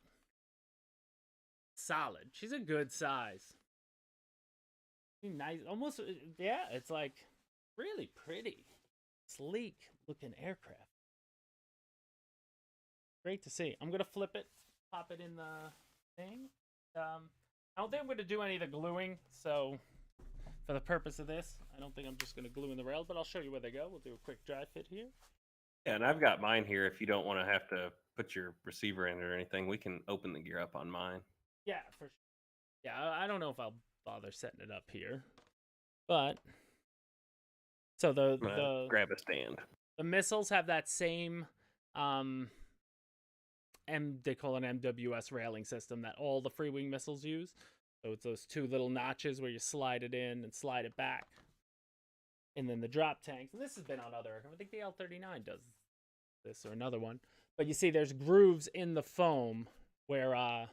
Solid. She's a good size. Nice. Almost, yeah, it's like really pretty. Sleek looking aircraft. Great to see. I'm going to flip it, pop it in the thing. I don't think I'm going to do any of the gluing, so for the purpose of this, I don't think I'm just going to glue in the rails, but I'll show you where they go. We'll do a quick dry fit here. Yeah, and I've got mine here. If you don't want to have to put your receiver in it or anything, we can open the gear up on mine. Yeah, for sure. Yeah, I don't know if I'll bother setting it up here, but so the grab a stand. The missiles have that same they call it MWS railing system that all the Freewing missiles use. So it's those two little notches where you slide it in and slide it back. And then the drop tanks, and this has been on other, I think the L-39 does this or another one. But you see there's grooves in the foam where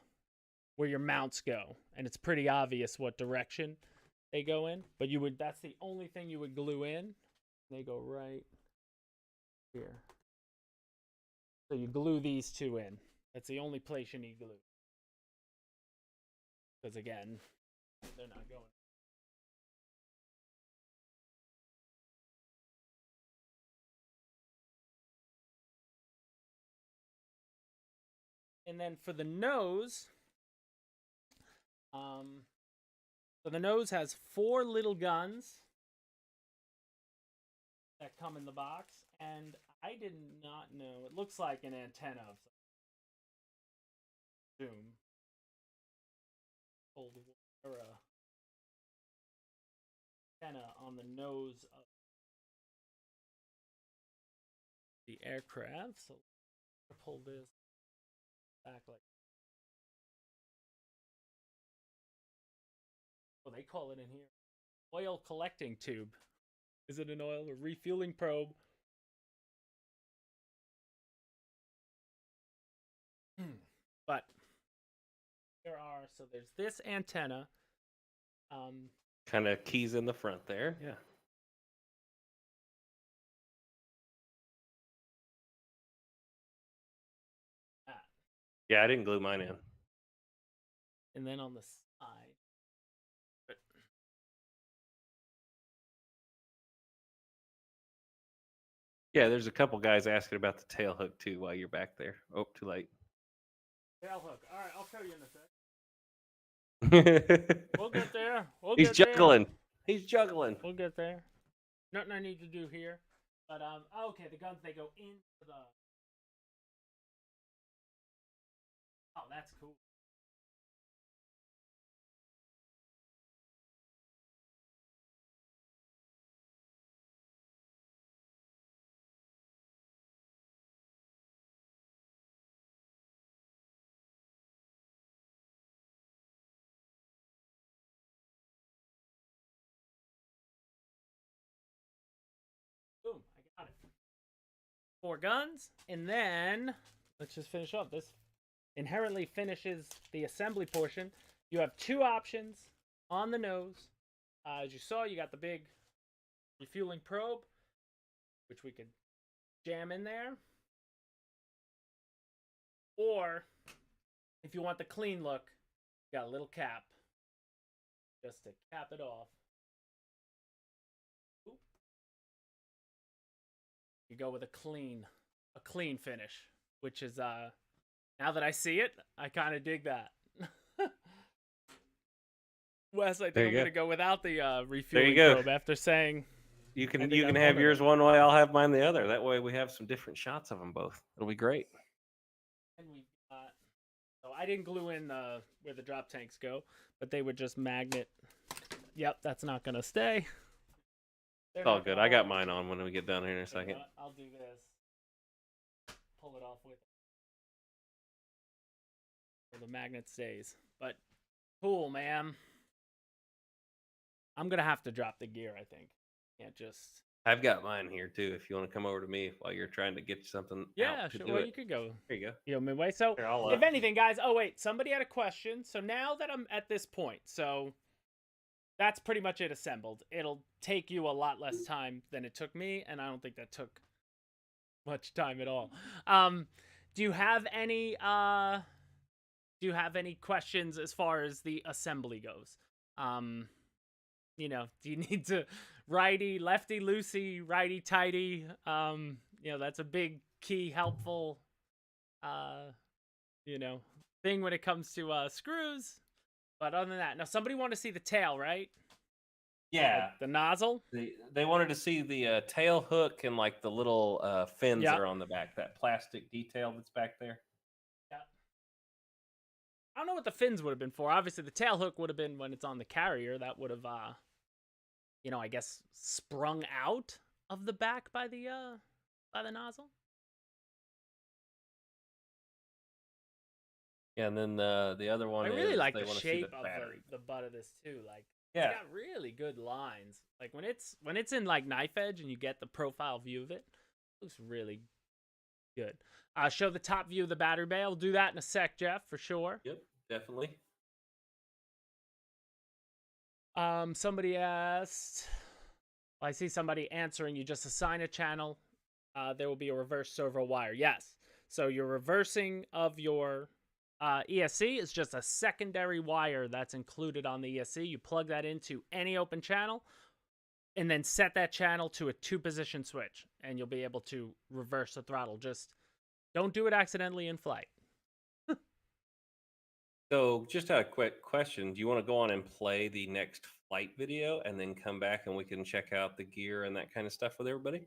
your mounts go, and it's pretty obvious what direction they go in. But that's the only thing you would glue in. They go right here. So you glue these two in. That's the only place you need glue. Because again, they're not going. And then for the nose, so the nose has 4 little guns that come in the box, and I did not know. It looks like an antenna of some zoom. Or a antenna on the nose of the aircraft. So pull this back like. Oh, they call it in here oil collecting tube. Is it an oil or refueling probe? But there's this antenna. Kind of keys in the front there, yeah. Yeah, I didn't glue mine in. And then on the side. Yeah, there's a couple guys asking about the tail hook too while you're back there. Oh, too late. Tail hook. All right, I'll show you in a sec. We'll get there. He's juggling. He's juggling. We'll get there. Nothing I need to do here. But okay, the guns, they go into the. Oh, that's cool. Boom, I got it. 4 guns, and then let's just finish up. This inherently finishes the assembly portion. You have 2 options on the nose. As you saw, you got the big refueling probe, which we could jam in there. Or, if you want the clean look, you got a little cap, just to cap it off. Ooh. You go with a clean finish, which is now that I see it, I kind of dig that. Wes, I think I'm gonna go without the refueling probe after saying you can have yours one way, I'll have mine the other. That way we have some different shots of them both. It'll be great. And we got, so I didn't glue in where the drop tanks go, but they would just magnet. Yep, that's not gonna stay. It's all good. I got mine on when we get down here in a second. I'll do this. Pull it off with it. So the magnet stays. But cool, man. I'm gonna have to drop the gear, I think. Can't just I've got mine here too. If you want to come over to me while you're trying to get something Yeah, out to sure. do Well, it. you could go. There you go. You know, midway. So, Here, I'll, if anything, guys. Oh wait, somebody had a question. So now that I'm at this point, so that's pretty much it assembled. It'll take you a lot less time than it took me, and I don't think that took much time at all. Do you have any questions as far as the assembly goes? You know, do you need to righty, lefty, loosey, righty, tighty? You know, that's a big key helpful you know, thing when it comes to screws. But other than that, now somebody wanted to see the tail, right? Yeah. Like the nozzle. They wanted to see the tail hook and like the little fins that are on the back, that plastic detail that's back there. Yeah. I don't know what the fins would have been for. Obviously, the tail hook would have been when it's on the carrier. That would have, you know, I guess sprung out of the back by the nozzle. Yeah, and then the other one. I really like they the wanna see shape the of battery. the butt of this too. Like, Yeah. it's got really good lines. Like when it's in like knife edge and you get the profile view of it, it looks really good. Show the top view of the battery bay. I'll do that in a sec, Jeff, for sure. Yep, definitely. Somebody asked. I see somebody answering. You just assign a channel. There will be a reverse servo wire. Yes. So your reversing of your ESC is just a secondary wire that's included on the ESC. You plug that into any open channel and then set that channel to a 2-position switch, and you'll be able to reverse the throttle. Just don't do it accidentally in flight. So, just a quick question: do you want to go on and play the next flight video, and then come back and we can check out the gear and that kind of stuff with everybody?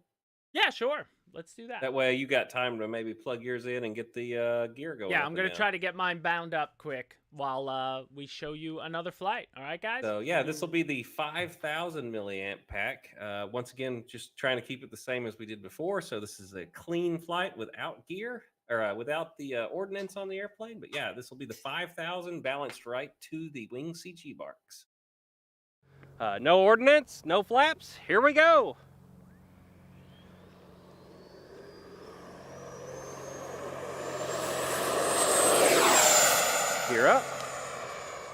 Yeah, sure. Let's do that. That way, you got time to maybe plug yours in and get the gear going. Yeah, I'm going to try to get mine bound up quick while we show you another flight. All right, guys? So, yeah, this will be the 5,000 milliamp pack. Once again, just trying to keep it the same as we did before. So, this is a clean flight without gear, or without the ordnance on the airplane. But yeah, this will be the 5,000 balanced right to the wing CG barks. No ordnance, no flaps. Here we go. Gear up.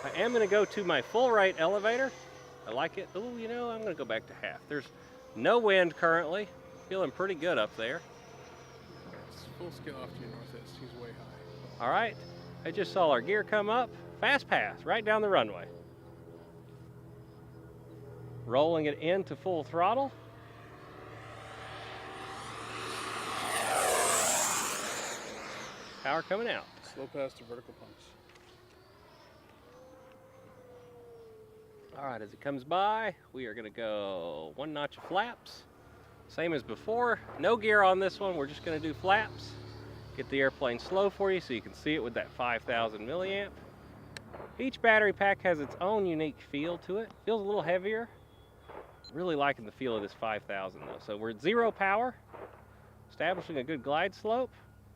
I am going to go to my full right elevator. I like it. Oh, you know, I'm going to go back to half. There's no wind currently. Feeling pretty good up there. It's full scale off to your northeast. He's way high. All right. I just saw our gear come up. Fast pass right down the runway. Rolling it into full throttle. Power coming out. Slow pass to vertical punch. All right, as it comes by, we are gonna go 1 notch of flaps. Same as before, no gear on this one. We're just gonna do flaps. Get the airplane slow for you so you can see it with that 5,000 milliamp. Each battery pack has its own unique feel to it. Feels a little heavier. Really liking the feel of this 5,000 though. So we're at 0 power, establishing a good glide slope.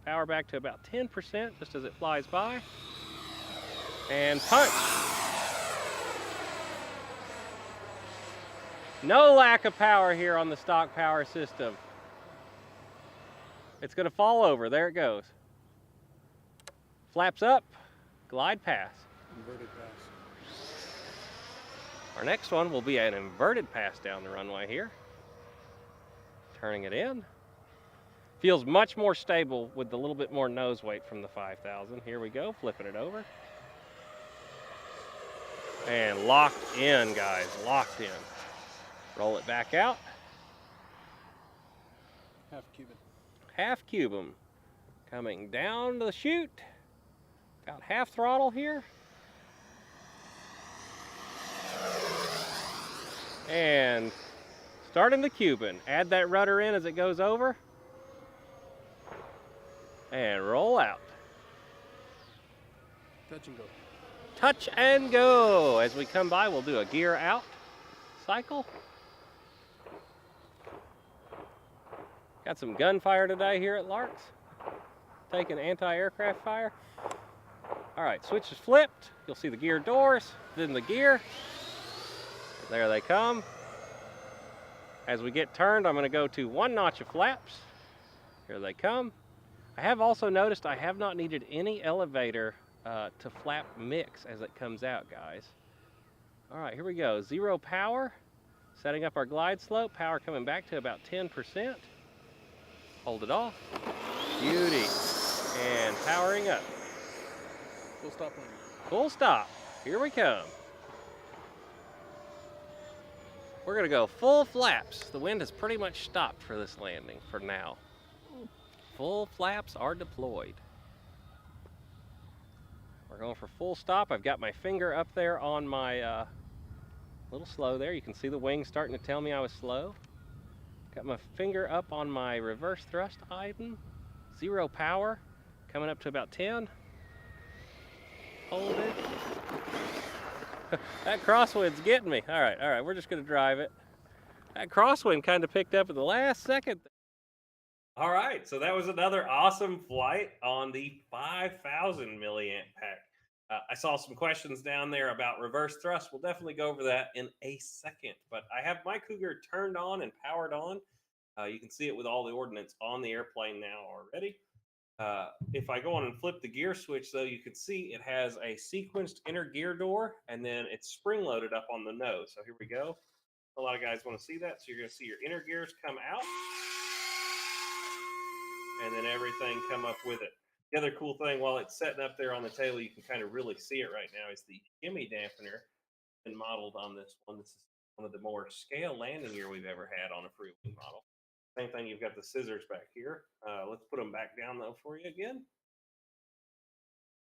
Power back to about 10% just as it flies by. And punch. No lack of power here on the stock power system. It's going to fall over. There it goes. Flaps up, glide pass. Inverted pass. Our next one will be an inverted pass down the runway here. Turning it in. Feels much more stable with a little bit more nose weight from the 5,000. Here we go, flipping it over. And locked in, guys, locked in. Roll it back out. Half Cuban. Half cube 'em. Coming down the chute. About half throttle here. And starting the Cuban. Add that rudder in as it goes over. And roll out. Touch and go. Touch and go. As we come by, we'll do a gear out cycle. Got some gunfire today here at Larks. Taking anti-aircraft fire. All right, switch is flipped. You'll see the gear doors, then the gear. There they come. As we get turned, I'm going to go to 1 notch of flaps. Here they come. I have also noticed I have not needed any elevator to flap mix as it comes out, guys. All right, here we go. 0 power, setting up our glide slope. Power coming back to about 10%. Hold it off. Beauty. And powering up. Full stop landing. Full stop. Here we come. We're gonna go full flaps. The wind has pretty much stopped for this landing for now. Full flaps are deployed. We're going for full stop. I've got my finger up there on my little slow there. You can see the wing starting to tell me I was slow. Got my finger up on my reverse thrust item. 0 power, coming up to about 10. Hold it. That crosswind's getting me. All right, we're just gonna drive it. That crosswind kind of picked up at the last second. All right, so that was another awesome flight on the 5,000 milliamp pack. I saw some questions down there about reverse thrust. We'll definitely go over that in a second. But I have my Cougar turned on and powered on. You can see it with all the ordnance on the airplane now already. If I go on and flip the gear switch, though, you can see it has a sequenced inner gear door, and then it's spring-loaded up on the nose. So here we go. A lot of guys want to see that. So you're going to see your inner gears come out, and then everything come up with it. The other cool thing, while it's setting up there on the table, you can kind of really see it right now, is the shimmy dampener been modeled on this one. This is one of the more scale landing gear we've ever had on a Freewing model. Same thing, you've got the scissors back here. Let's put them back down, though, for you again.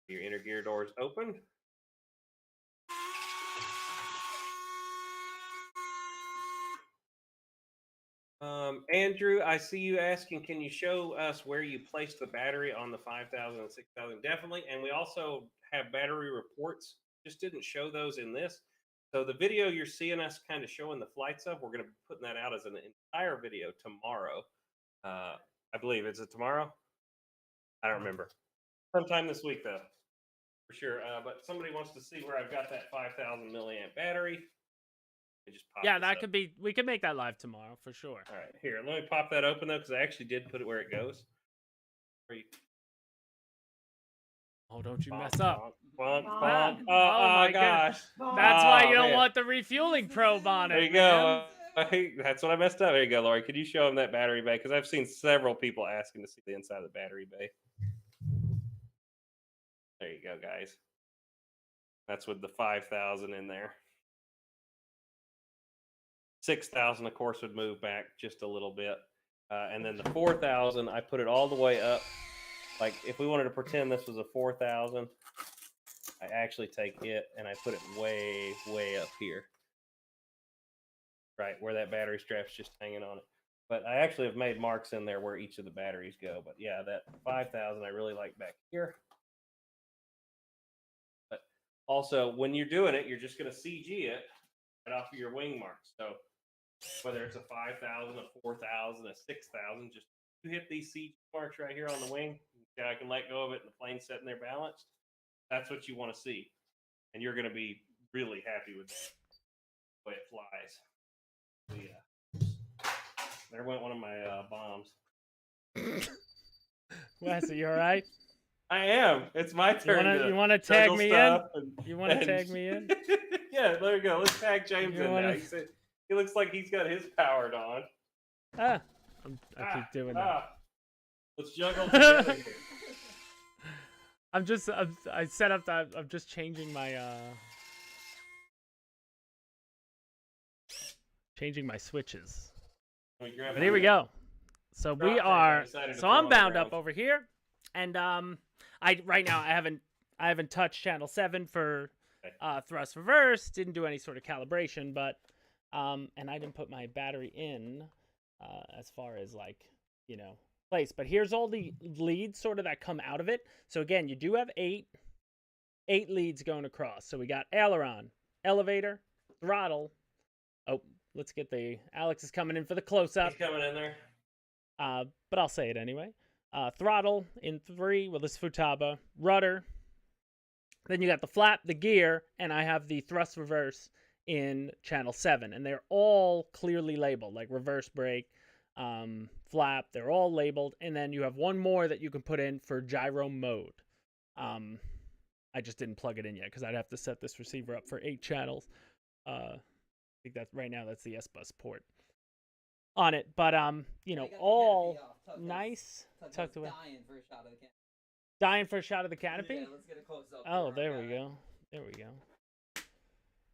Your inner gear doors open. Andrew, I see you asking, can you show us where you placed the battery on the 5,000 and 6,000? Definitely. And we also have battery reports. Just didn't show those in this. So the video you're seeing us kind of showing the flights of, we're going to be putting that out as an entire video tomorrow. I believe. Is it tomorrow? I don't remember. Sometime this week, though, for sure. But somebody wants to see where I've got that 5,000 milliamp battery. Just pop yeah, that could be. We could make that live tomorrow for sure. All right, here. Let me pop that open though, because I actually did put it where it goes. Oh, don't you mess up! Oh my gosh! That's why you don't want the refueling probe on it. There you go. That's what I messed up. There you go, Lori. Could you show them that battery bay? Because I've seen several people asking to see the inside of the battery bay. There you go, guys. That's with the 5,000 in there. 6,000, of course, would move back just a little bit. And then the 4,000, I put it all the way up. Like, if we wanted to pretend this was a 4,000, I actually take it and I put it way, way up here. Right, where that battery strap's just hanging on it. But I actually have made marks in there where each of the batteries go. But yeah, that 5,000 I really like back here. But also, when you're doing it, you're just going to CG it right off of your wing marks. So whether it's a 5,000, a 4,000, a 6,000, just you hit these CG marks right here on the wing. I can let go of it and the plane's sitting there balanced. That's what you want to see. And you're going to be really happy with the way it flies. So, yeah. There went one of my bombs. Wes, are you all right? I am. It's my turn. You want to tag me in? You want to tag me in? Yeah, there you go. Let's tag James in now. He looks like he's got his powered on. I keep doing that. Let's juggle together here. I set up that. I'm just changing my switches. But here we go. So we are. So I'm bound up over here, and right now I haven't touched channel 7 for thrust reverse. Didn't do any sort of calibration, but and I didn't put my battery in as far as place. But here's all the leads sort of that come out of it. So again, you do have eight leads going across. So we got aileron, elevator, throttle. Oh, let's get Alex is coming in for the close-up. He's coming in there. But I'll say it anyway. Throttle in 3, well, this is Futaba. Rudder. Then you got the flap, the gear, and I have the thrust reverse in channel 7, and they're all clearly labeled, like reverse brake, flap, they're all labeled. And then you have one more that you can put in for gyro mode. I just didn't plug it in yet because I'd have to set this receiver up for 8 channels. I think that right now that's the S-Bus port on it, but you know, all nice. Tucked away. Dying for a shot of the canopy. Yeah, let's get a close up. Oh, there we go. There we go.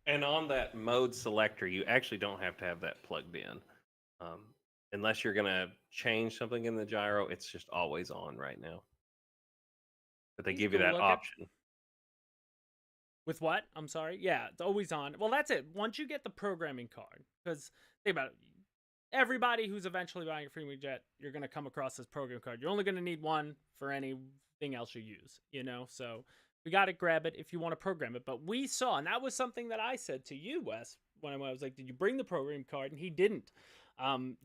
And on that mode selector, you actually don't have to have that plugged in. Unless you're going to change something in the gyro, it's just always on right now. But they give you that option. With what? I'm sorry? Yeah, it's always on. Well, that's it. Once you get the programming card, because think about it. Everybody who's eventually buying a Freewing jet, you're going to come across this program card. You're only going to need one for anything else you use, you know? So we got to grab it if you want to program it. But we saw, and that was something that I said to you, Wes, when I was like, did you bring the program card? And he didn't.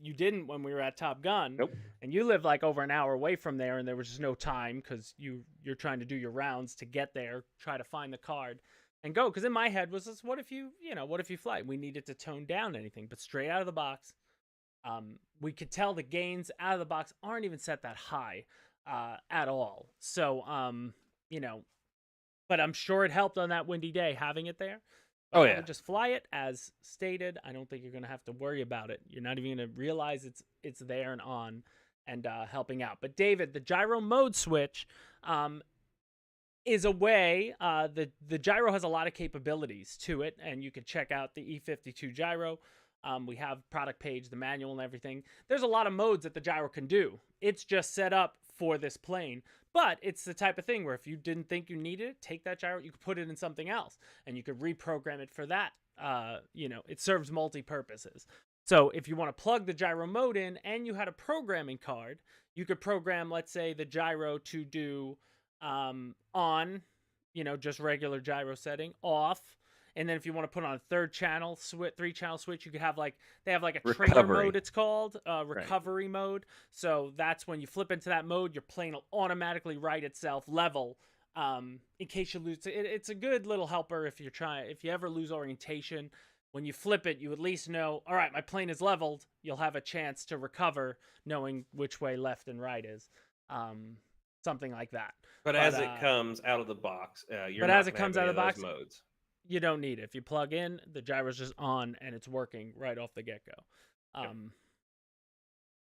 You didn't when we were at Top Gun. Nope. And you live like over an hour away from there, and there was just no time because you're trying to do your rounds to get there, try to find the card and go. Because in my head was this, what if you fly? We needed to tone down anything, but straight out of the box. We could tell the gains out of the box aren't even set that high at all. So, you know, but I'm sure it helped on that windy day having it there. Oh, yeah. Just fly it as stated. I don't think you're going to have to worry about it. You're not even going to realize it's there and on and helping out. But David, the gyro mode switch is a way. The gyro has a lot of capabilities to it, and you can check out the E52 gyro. We have product page, the manual and everything. There's a lot of modes that the gyro can do. It's just set up for this plane, but it's the type of thing where if you didn't think you needed it, take that gyro, you could put it in something else and you could reprogram it for that. You know, it serves multi-purposes. So if you want to plug the gyro mode in and you had a programming card, you could program, let's say, the gyro to do on, you know, just regular gyro setting, off. And then if you want to put on a 3-channel switch, 3-channel switch, you could have they have a trailer mode, it's called, recovery mode. So that's when you flip into that mode, your plane will automatically right itself level in case you lose. It's a good little helper if you ever lose orientation. When you flip it, you at least know, all right, my plane is leveled. You'll have a chance to recover knowing which way left and right is. Something like that. But as it comes out of the box, you're not going to have any of those modes. You don't need it. If you plug in, the gyro's just on and it's working right off the get-go,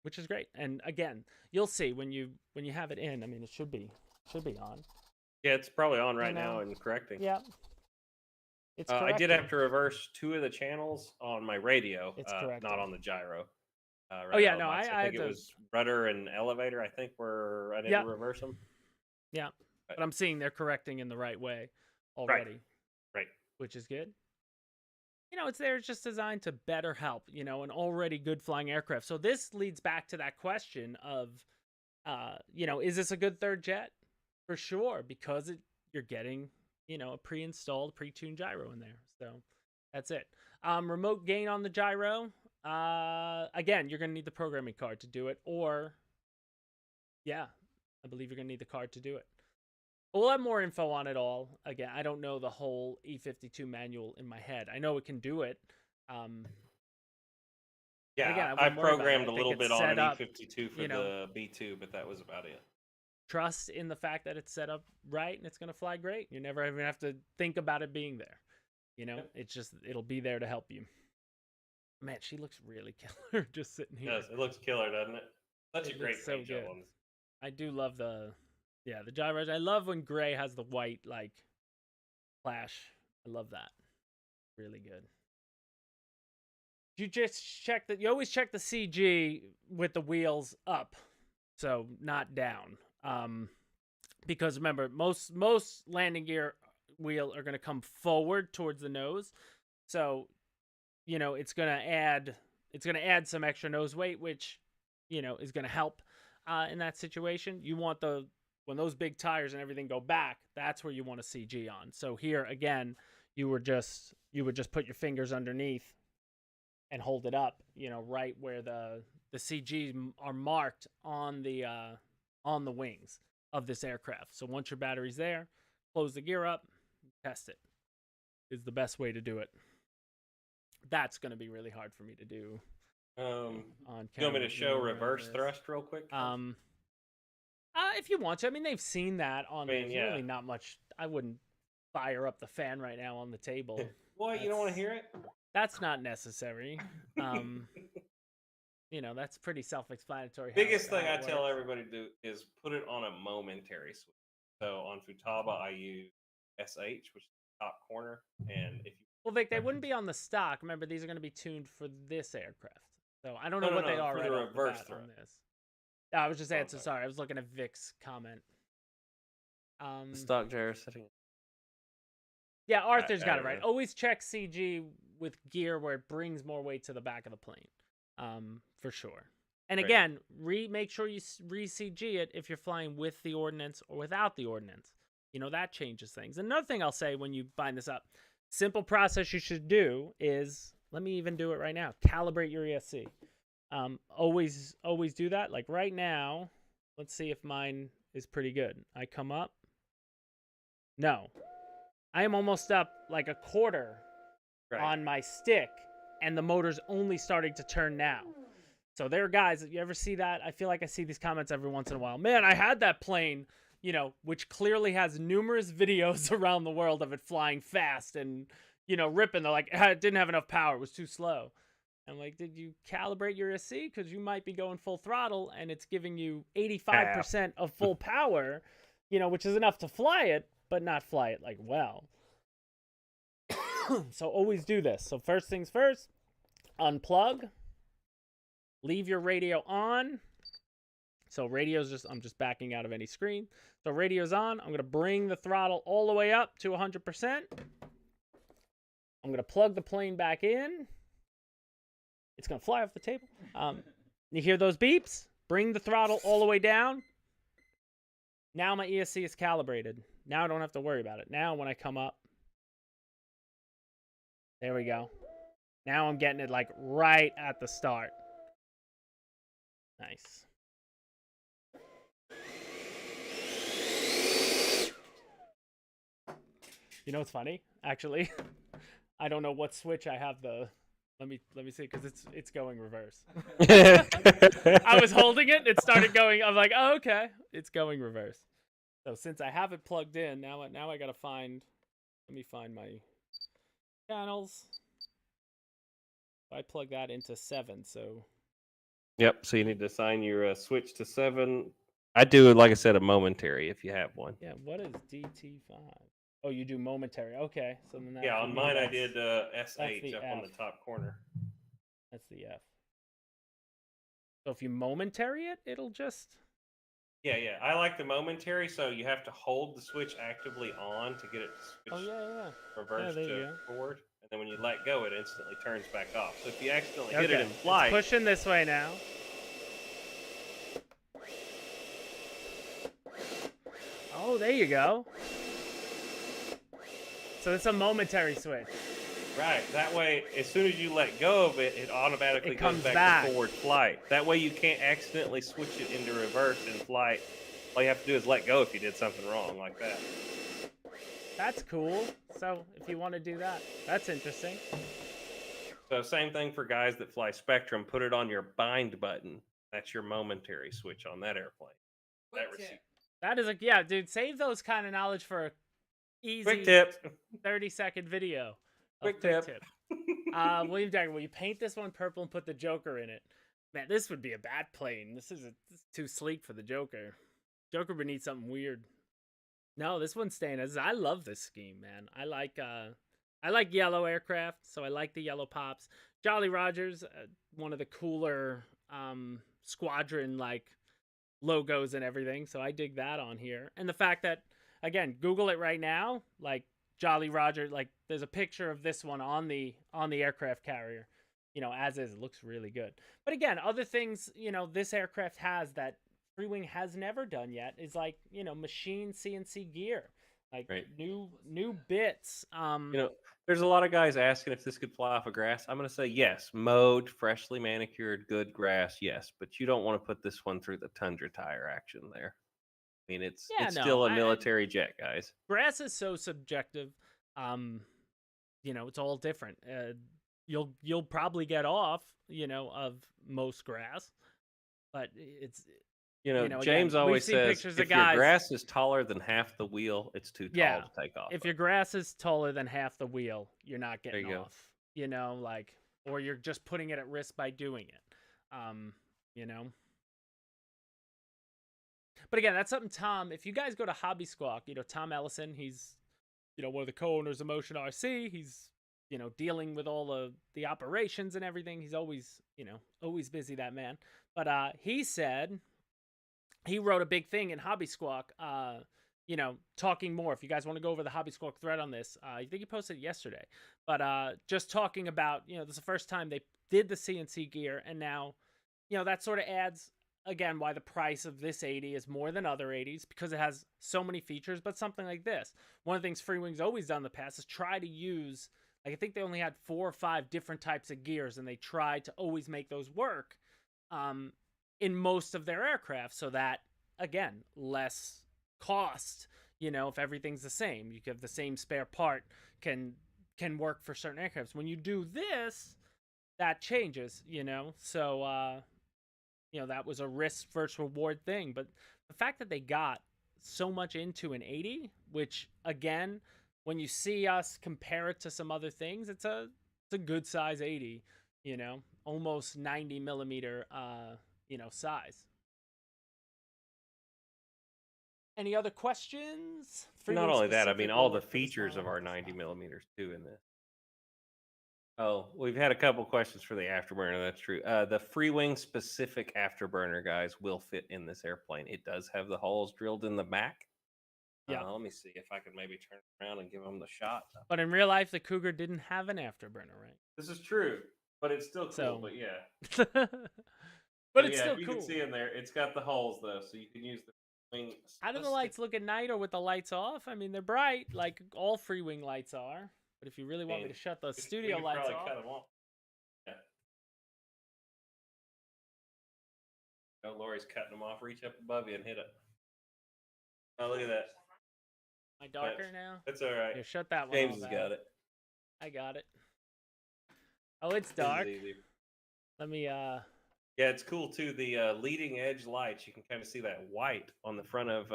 which is great. And again, you'll see when you have it in. I mean, it should be on. Yeah, it's probably on right now and correcting. Yeah, it's. I did have to reverse 2 of the channels on my radio. It's not on the gyro. I think it was rudder and elevator. I think where I didn't reverse them. Yeah, but I'm seeing they're correcting in the right way already. Right. Which is good. You know, it's just designed to better help, you know, an already good flying aircraft. So this leads back to that question of, you know, is this a good third jet? For sure, because you're getting, you know, a pre-installed, pre-tuned gyro in there. So that's it. Remote gain on the gyro. Again, you're going to need the programming card to do it. Or, yeah, I believe you're going to need the card to do it. We'll have more info on it all. Again, I don't know the whole E52 manual in my head. I know it can do it. Yeah, again, I programmed a little bit on an E52 for the B2, but that was about it. Trust in the fact that it's set up right and it's going to fly great. You never even have to think about it being there. You know, it'll be there to help you. Man, she looks really killer just sitting here. It looks killer, doesn't it? Such a great paint job on this. I do love the gyros. I love when gray has the white, flash. I love that. Really good. You just check that. You always check the CG with the wheels up, so not down. Because remember, most landing gear wheel are going to come forward towards the nose. So, you know, it's going to add some extra nose weight, which, you know, is going to help in that situation. You want when those big tires and everything go back, that's where you want a CG on. So here again, you would just put your fingers underneath and hold it up, you know, right where the CGs are marked on the wings of this aircraft. So once your battery's there, close the gear up, test it. Is the best way to do it. that's going to be really hard for me to do on camera. You want me to show reverse thrust real quick? If you want to. I mean, they've seen that on. I mean, there's really not much. I wouldn't fire up the fan right now on the table. Boy, you don't want to hear it? That's not necessary. You know, that's pretty self-explanatory. Biggest thing I tell everybody to do is put it on a momentary switch. So on Futaba, I use SH, which is the top corner, and if you Vic, they wouldn't be on the stock. Remember, these are going to be tuned for this aircraft. So I don't know what they are for right the off reverse the bat thrust. on this. I was just answering. Sorry, I was looking at Vic's comment. Stock gyro setting. Yeah, Arthur's got it right. Always check CG with gear where it brings more weight to the back of the plane, for sure. And again, make sure you re-CG it if you're flying with the ordnance or without the ordnance. You know, that changes things. Another thing I'll say when you bind this up, simple process you should do is, let me even do it right now, calibrate your ESC. Always do that. Like right now, let's see if mine is pretty good. I come up. No. I am almost up like a quarter on my stick, and the motor's only starting to turn now. So there, guys, you ever see that? I feel like I see these comments every once in a while. Man, I had that plane, you know, which clearly has numerous videos around the world of it flying fast and, you know, ripping. They're like, it didn't have enough power. It was too slow. I'm like, did you calibrate your SC? Because you might be going full throttle, and it's giving you 85% of full power, you know, which is enough to fly it, but not fly it, like, well. So always do this. So first things first, unplug. Leave your radio on. So radio's just, I'm just backing out of any screen. So radio's on. I'm going to bring the throttle all the way up to 100%. I'm going to plug the plane back in. It's going to fly off the table. You hear those beeps? Bring the throttle all the way down. Now my ESC is calibrated. Now I don't have to worry about it. Now when I come up, there we go. Now I'm getting it like right at the start. Nice. You know what's funny? Actually, I don't know what switch I have the. Let me see, because it's going reverse. I was holding it, it started going. I'm like, oh, okay, it's going reverse. So since I have it plugged in, now I gotta find. Let me find my channels. I plug that into 7, so. Yep. So you need to assign your switch to 7. I do, like I said, a momentary if you have one. Yeah. What is DT5? Oh, you do momentary. Okay. So then that on mine I did SH up on the top corner. That's the F. So if you momentary it, it'll just. Yeah. I like the momentary, so you have to hold the switch actively on to get it to switch reverse to forward. And then when you let go, it instantly turns back off. So if you accidentally hit it in flight. It's pushing this way now. Oh, there you go. So it's a momentary switch. Right. That way, as soon as you let go of it, it automatically goes back to forward flight. That way you can't accidentally switch it into reverse in flight. All you have to do is let go if you did something wrong like that. That's cool. So if you want to do that, that's interesting. So same thing for guys that fly Spectrum. Put it on your bind button. That's your momentary switch on that airplane. That is yeah, dude. Save those kind of knowledge for a easy quick tip. 30-second video. Quick tip. William Dagger, will you paint this one purple and put the Joker in it? Man, this would be a bad plane. This is too sleek for the Joker. Joker would need something weird. No, this one's staying as. I love this scheme, man. I like yellow aircraft, so I like the yellow pops. Jolly Rogers, one of the cooler squadron like logos and everything, so I dig that on here. And the fact that, again, Google it right now, like Jolly Roger, like there's a picture of this one on the aircraft carrier, you know, as is. It looks really good. But again, other things, you know, this aircraft has that Freewing has never done yet is like, you know, machine CNC gear, like new bits. You know, there's a lot of guys asking if this could fly off of grass. I'm going to say yes, mowed, freshly manicured, good grass, yes. But you don't want to put this one through the Tundra tire action there. I mean, it's still a military jet, guys. Grass is so subjective. You know, it's all different. you'll probably get off, you know, of most grass, but it's James again, we've always seen says pictures if of your guys. grass is taller than half the wheel, it's too tall Yeah, to take off. if your grass is taller than half the wheel, you're not getting There you go. off. You know, like, or you're just putting it at risk by doing it. You know. But again, that's something Tom. If you guys go to Hobby Squawk, you know Tom Ellison. He's one of the co-owners of Motion RC. He's dealing with all of the operations and everything. He's always always busy, that man. But he said he wrote a big thing in Hobby Squawk. Talking more. If you guys want to go over the Hobby Squawk thread on this, I think he posted it yesterday. But just talking about this is the first time they did the CNC gear, and now that sort of adds again why the price of this 80 is more than other 80s, because it has so many features. But something like this, one of the things Freewing's always done in the past is try to use, like, I think they only had 4 or 5 different types of gears, and they tried to always make those work in most of their aircraft, so that again less cost. If everything's the same, you have the same spare part can work for certain aircrafts. When you do this, that changes. So that was a risk versus reward thing. But the fact that they got so much into an 80, which again, when you see us compare it to some other things, it's a good size 80, almost 90 millimeter, size. Any other questions? Not only that, I mean, all the features of our 90 millimeters too in this. Oh, we've had a couple questions for the afterburner. That's true. The Freewing specific afterburner, guys, will fit in this airplane. It does have the holes drilled in the back. Yeah. Let me see if I can maybe turn around and give them the shot. But in real life, the Cougar didn't have an afterburner, right? This is true, but it's still cool. But yeah. But it's still cool. You can see in there, it's got the holes though, so you can use the wing. How do the lights look at night or with the lights off? I mean, they're bright, like all Freewing lights are. But if you really want me to shut the studio lights off, cut them off. Yeah. Oh, Lori's cutting them off. Reach up above you and hit it. Oh, look at that. Am I darker now? That's all right. Here, shut that one James off. has got it. I got it. Oh, it's dark. Let me. Yeah, it's cool too. The leading edge lights, you can kind of see that white on the front of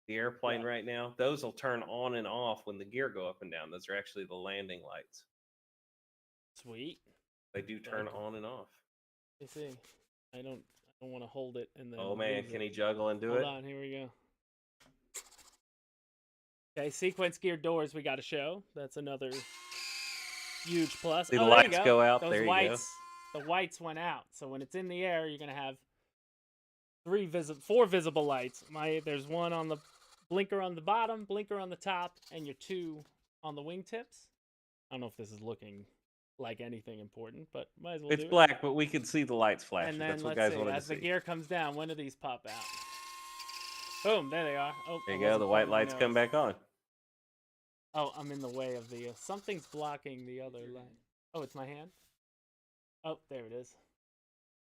the airplane right now. Those will turn on and off when the gear go up and down. Those are actually the landing lights. Sweet. They do turn on and off. You see, I don't want to hold it and then. Oh man, can he juggle and do Hold it? on, here we go. Okay, sequence gear doors we got to show. That's another huge plus. See the lights go out. Those there you whites, go. The whites went out. So when it's in the air, you're gonna have 4 visible lights. There's one on the blinker on the bottom, blinker on the top, and your 2 on the wingtips. I don't know if this is looking like anything important, but might as well. It's black, but we can see the lights flashing. And then that's what let's guys see, wanted to as see. the gear comes down, when do these pop out? Boom! There they are. Oh, there you go. The white lights come back on. Oh, I'm in the way of the. Something's blocking the other light. Oh, it's my hand. Oh, there it is.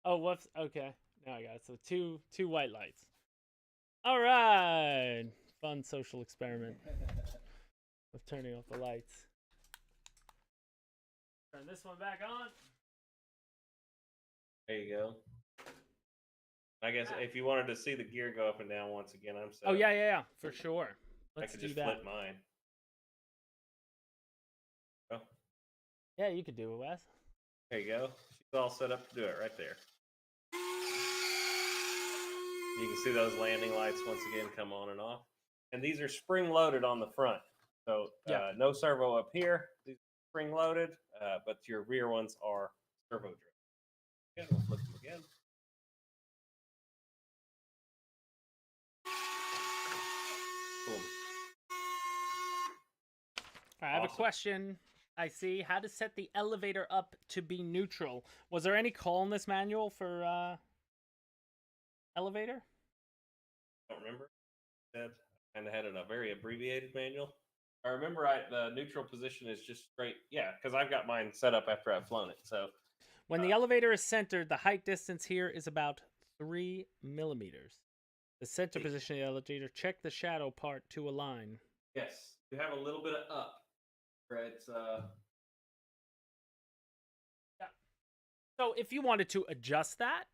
Oh, whoops. Okay, now I got it. So two white lights. All right, fun social experiment of turning off the lights. Turn this one back on. There you go. I guess if you wanted to see the gear go up and down once again, I'm set. Oh yeah, for sure. Let's I could do just that. flip mine. Oh. Yeah, you could do it, Wes. There you go. She's all set up to do it right there. You can see those landing lights once again come on and off. And these are spring loaded on the front. So no servo up here. These are spring loaded, but your rear ones are servo driven. Again, we'll flip them again. Boom. All right, I have a question. I see. How to set the elevator up to be neutral. Was there any call in this manual for elevator? I don't remember. I kind of had a very abbreviated manual. I remember the neutral position is just straight. Yeah, because I've got mine set up after I've flown it. So when the elevator is centered, the height distance here is about 3 millimeters. The center position of the elevator. Check the shadow part to align. Yes, you have a little bit of up. It's So if you wanted to adjust that,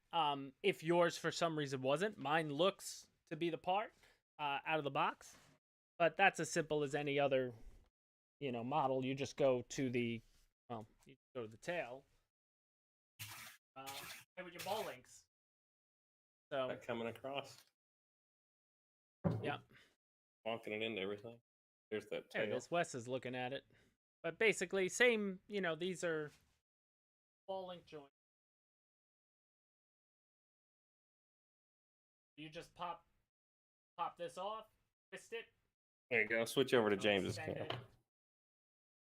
if yours for some reason wasn't, mine looks to be the part out of the box, but that's as simple as any other, model. You just go to the, you go to the tail, with your ball links. So That coming across. Yeah. Bonking it into everything. There's that tail. There it is. Wes is looking at it. But basically, same, these are ball link joints. You just pop this off, twist it. There you go. Switch over to James's cam.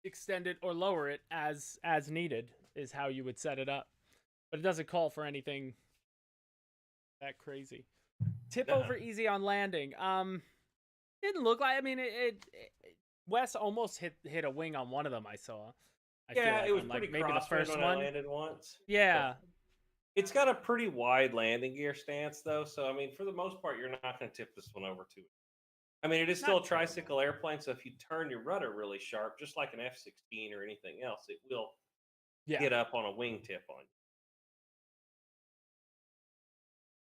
Extend it or lower it as needed is how you would set it up. But it doesn't call for anything that crazy. Tip over easy on landing. Didn't look like. I mean, Wes almost hit a wing on one of them. I saw. It was pretty maybe the first when one. I landed once. Yeah. It's got a pretty wide landing gear stance, though. So, I mean, for the most part, you're not going to tip this one over too. I mean, it is still a tricycle airplane, so if you turn your rudder really sharp, just like an F-16 or anything else, it will hit up on a wingtip on you.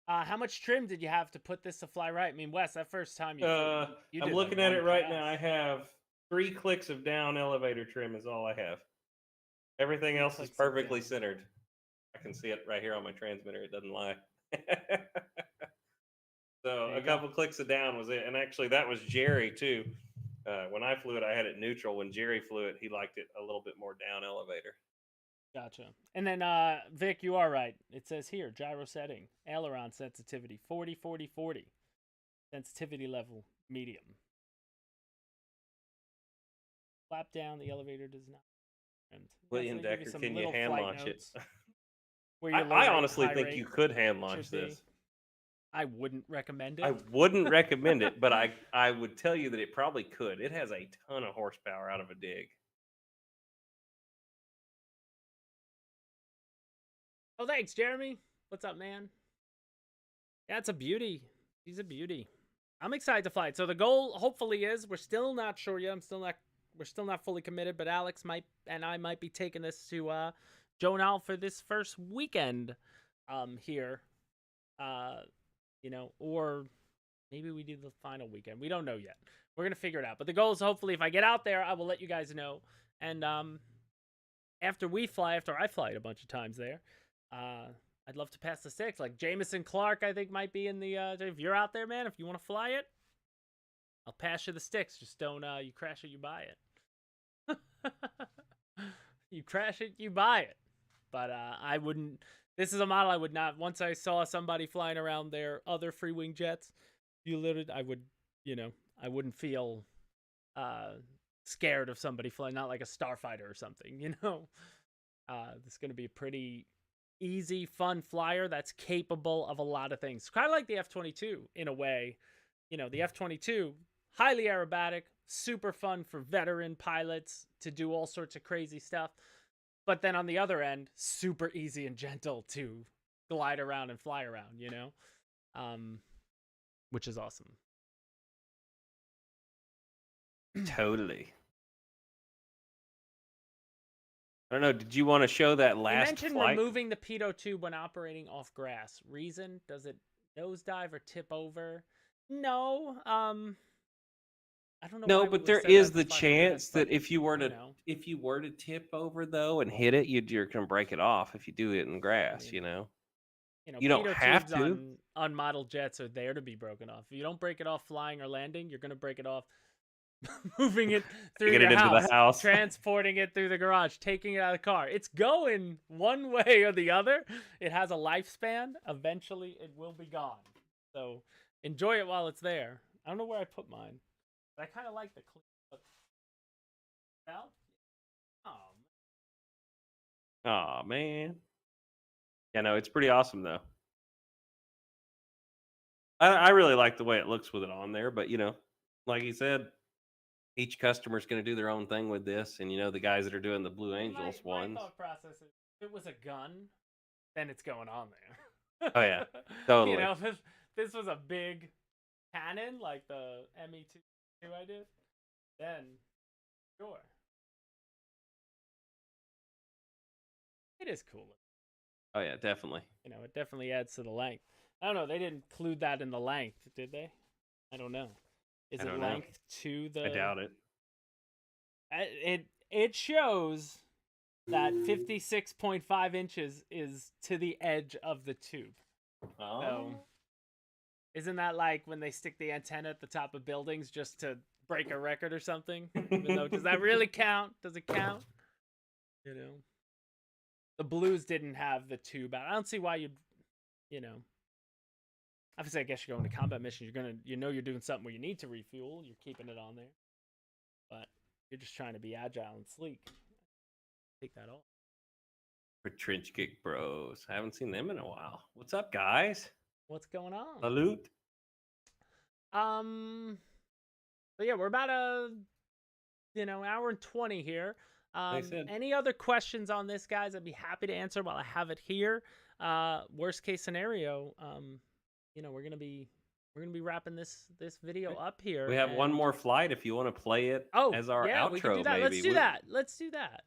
How much trim did you have to put this to fly right? I mean, Wes, that first time you I'm looking at it right now. I have 3 clicks of down elevator trim is all I have. Everything else is perfectly centered. I can see it right here on my transmitter. It doesn't lie. So a couple clicks of down was it. And actually, that was Jerry, too. When I flew it, I had it neutral. When Jerry flew it, he liked it a little bit more down elevator. Gotcha. And then, Vic, you are right. It says here, gyro setting, aileron sensitivity, 40, 40, 40. Sensitivity level, medium. Flap down, the elevator does not. William Decker, can you hand launch it? I honestly think you could hand launch this. I wouldn't recommend it. I wouldn't recommend it, but I would tell you that it probably could. It has a ton of horsepower out of a dig. Oh, thanks, Jeremy. What's up, man? Yeah, it's a beauty. He's a beauty. I'm excited to fly it. So the goal, hopefully, is we're still not sure yet. We're still not fully committed, but Alex and I might be taking this to Jonal for this first weekend here. Or maybe we do the final weekend. We don't know yet. We're gonna figure it out. But the goal is hopefully if I get out there, I will let you guys know. And after I fly it a bunch of times there, I'd love to pass the 6. Like Jamison Clark, I think might be in the. If you're out there, man, if you want to fly it, I'll pass you the sticks. Just don't you crash it, you buy it. You crash it, you buy it. But I wouldn't. This is a model I would not. Once I saw somebody flying around their other Freewing jets, I wouldn't feel scared of somebody flying, not like a starfighter or something. This is going to be a pretty easy, fun flyer that's capable of a lot of things. Kind of like the F-22 in a way. The F-22, highly aerobatic, super fun for veteran pilots to do all sorts of crazy stuff. But then on the other end, super easy and gentle to glide around and fly around, which is awesome. Totally. I don't know. Did you want to show that last You mentioned flight? removing the pitot tube when operating off grass. Reason? Does it nosedive or tip over? No. I don't know. No, but there is the chance that if you were to tip over though and hit it, you're gonna break it off if you do it in grass. You don't have to. On model jets are there to be broken off. If you don't break it off flying or landing, you're gonna break it off moving it through your house, transporting it through the garage, taking it out of the car. It's going one way or the other. It has a lifespan. Eventually, it will be gone. So enjoy it while it's there. I don't know where I put mine. But I kind of like the clean look. Well, oh man. Yeah, no, it's pretty awesome though. I really like the way it looks with it on there, but like he said, each customer's going to do their own thing with this, and the guys that are doing the Blue Angels ones. My thought process is, if it was a gun, then it's going on there. Oh yeah, totally. If this was a big cannon like the ME2. I did, then sure. It is cool. Oh yeah, definitely. You know, it definitely adds to the length. I don't know. They didn't include that in the length, did they? I don't know. Is I it don't know. length to the? I doubt it. It shows that 56.5 inches is to the edge of the tube. Oh. So, isn't that like when they stick the antenna at the top of buildings just to break a record or something? Even though, does that really count? Does it count? You know, the Blues didn't have the tube out. I don't see why you'd, you know. Obviously, I guess you're going to combat mission. You're doing something where you need to refuel. You're keeping it on there, but you're just trying to be agile and sleek. Take that off. For Trench Kick Bros. I haven't seen them in a while. What's up, guys? What's going on? Salute. But yeah, we're about hour and 20 here. Any other questions on this, guys? I'd be happy to answer while I have it here. Worst case scenario, we're gonna be wrapping this video up here. We have one more flight if you want to play it as our outro. We can do that. Maybe. Let's do that.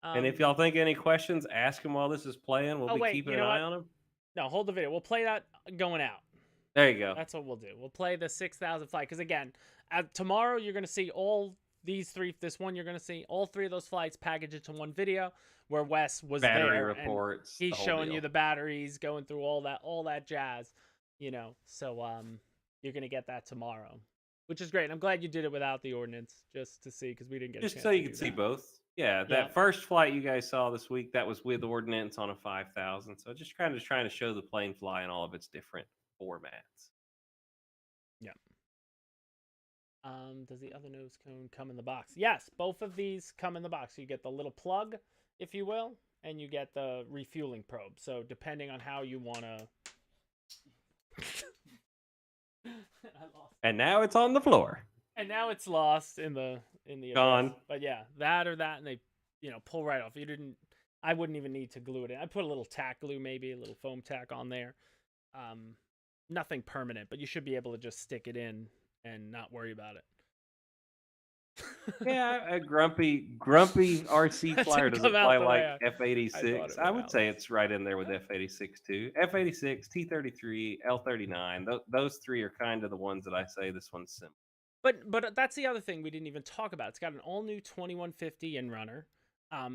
And if y'all think of any questions, ask them while this is playing. We'll be keeping an eye on them. No, hold the video. We'll play that going out. There you go. That's what we'll do. We'll play the 6,000 flight. Because again, tomorrow you're going to see all these three. This one you're going to see all three of those flights packaged into one video where Wes was Battery there. reports. He's showing you the batteries, going through all that jazz. So you're going to get that tomorrow, which is great. I'm glad you did it without the ordnance just to see, because we didn't get just a chance so you to could do see that. both. Yeah, that first flight you guys saw this week, that was with ordnance on a 5,000. So just trying to show the plane fly in all of its different formats. Yeah. Does the other nose cone come in the box? Yes, both of these come in the box. You get the little plug, if you will, and you get the refueling probe. So depending on how you want to... And now it's on the floor. And now it's lost in the Gone. abyss. But yeah, that or that, and they pull right off. I wouldn't even need to glue it in. I put a little tack glue, maybe a little foam tack on there. Nothing permanent, but you should be able to just stick it in and not worry about it. Yeah, a grumpy RC flyer doesn't fly like F86. I would say it's right in there with F86 too. F86, T33, L39. Those three are kind of the ones that I say this one's simple. But that's the other thing we didn't even talk about. It's got an all new 2150 in-runner.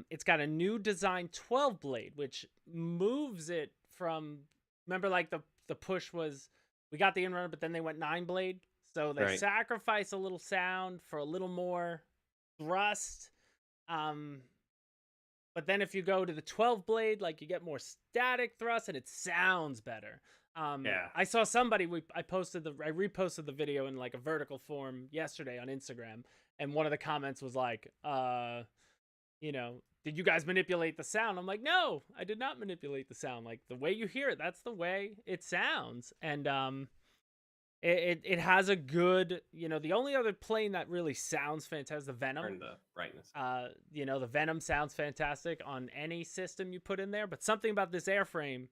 It's got a new design 12 blade, which moves it from, remember, like the push was, we got the in-runner, but then they went 9 blade. So they sacrifice a little sound for a little more thrust. But then if you go to the 12 blade, like, you get more static thrust and it sounds better. I saw somebody, I reposted the video in like a vertical form yesterday on Instagram, and one of the comments was like, did you guys manipulate the sound? I'm like, no, I did not manipulate the sound. Like, the way you hear it, that's the way it sounds. And it has a good, the only other plane that really sounds fantastic, the Venom. Turn the brightness. The Venom sounds fantastic on any system you put in there, but something about this airframe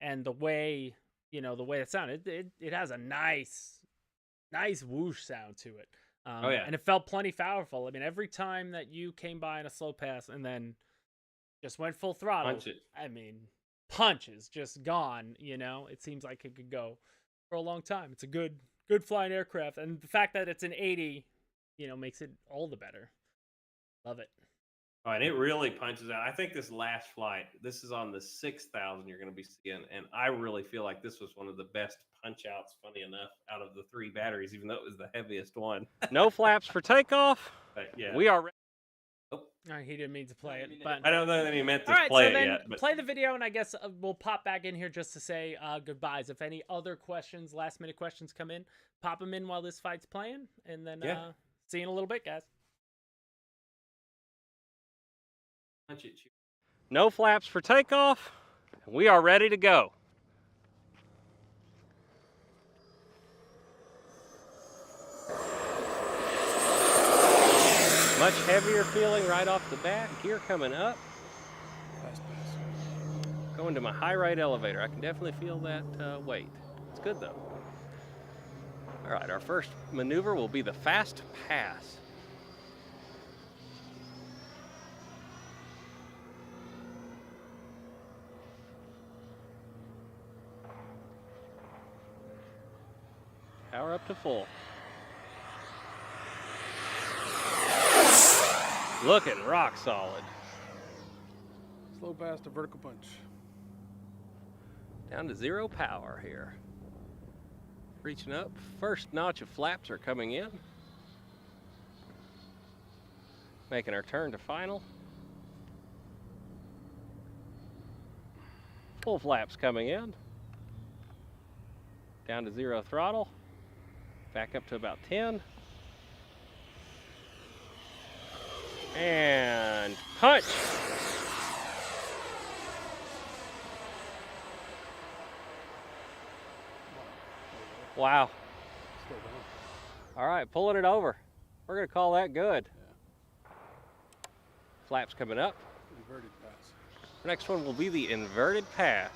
and the way it sounded, it has a nice whoosh sound to it. And it felt plenty powerful. I mean, every time that you came by in a slow pass and then just went full throttle, punch it. I mean, punches just gone. It seems like it could go for a long time. It's a good flying aircraft, and the fact that it's an 80, makes it all the better. Love it. Oh, and it really punches out. I think this last flight, this is on the 6,000 you're going to be seeing, and I really feel like this was one of the best punch outs, funny enough, out of the 3 batteries, even though it was the heaviest one. No flaps for takeoff. But yeah. We are ready. Oh, he didn't mean to play it, but I don't know that he meant to play play it yet. But play the video, and I guess we'll pop back in here just to say goodbyes. If any other questions, last minute questions come in, pop them in while this fight's playing, and then see you in a little bit, guys. No flaps for takeoff. We are ready to go. Much heavier feeling right off the bat. Gear coming up. Going to my high rate elevator. I can definitely feel that weight. It's good though. All right, our first maneuver will be the fast pass. Power up to full. Looking rock solid. Slow past a vertical punch. Down to 0 power here. Reaching up. First notch of flaps are coming in. Making our turn to final. Full flaps coming in. Down to 0 throttle. Back up to about 10. And punch. Wow. Slow down. All right, pulling it over. We're going to call that good. Yeah. Flaps coming up. Inverted pass. The next one will be the inverted pass.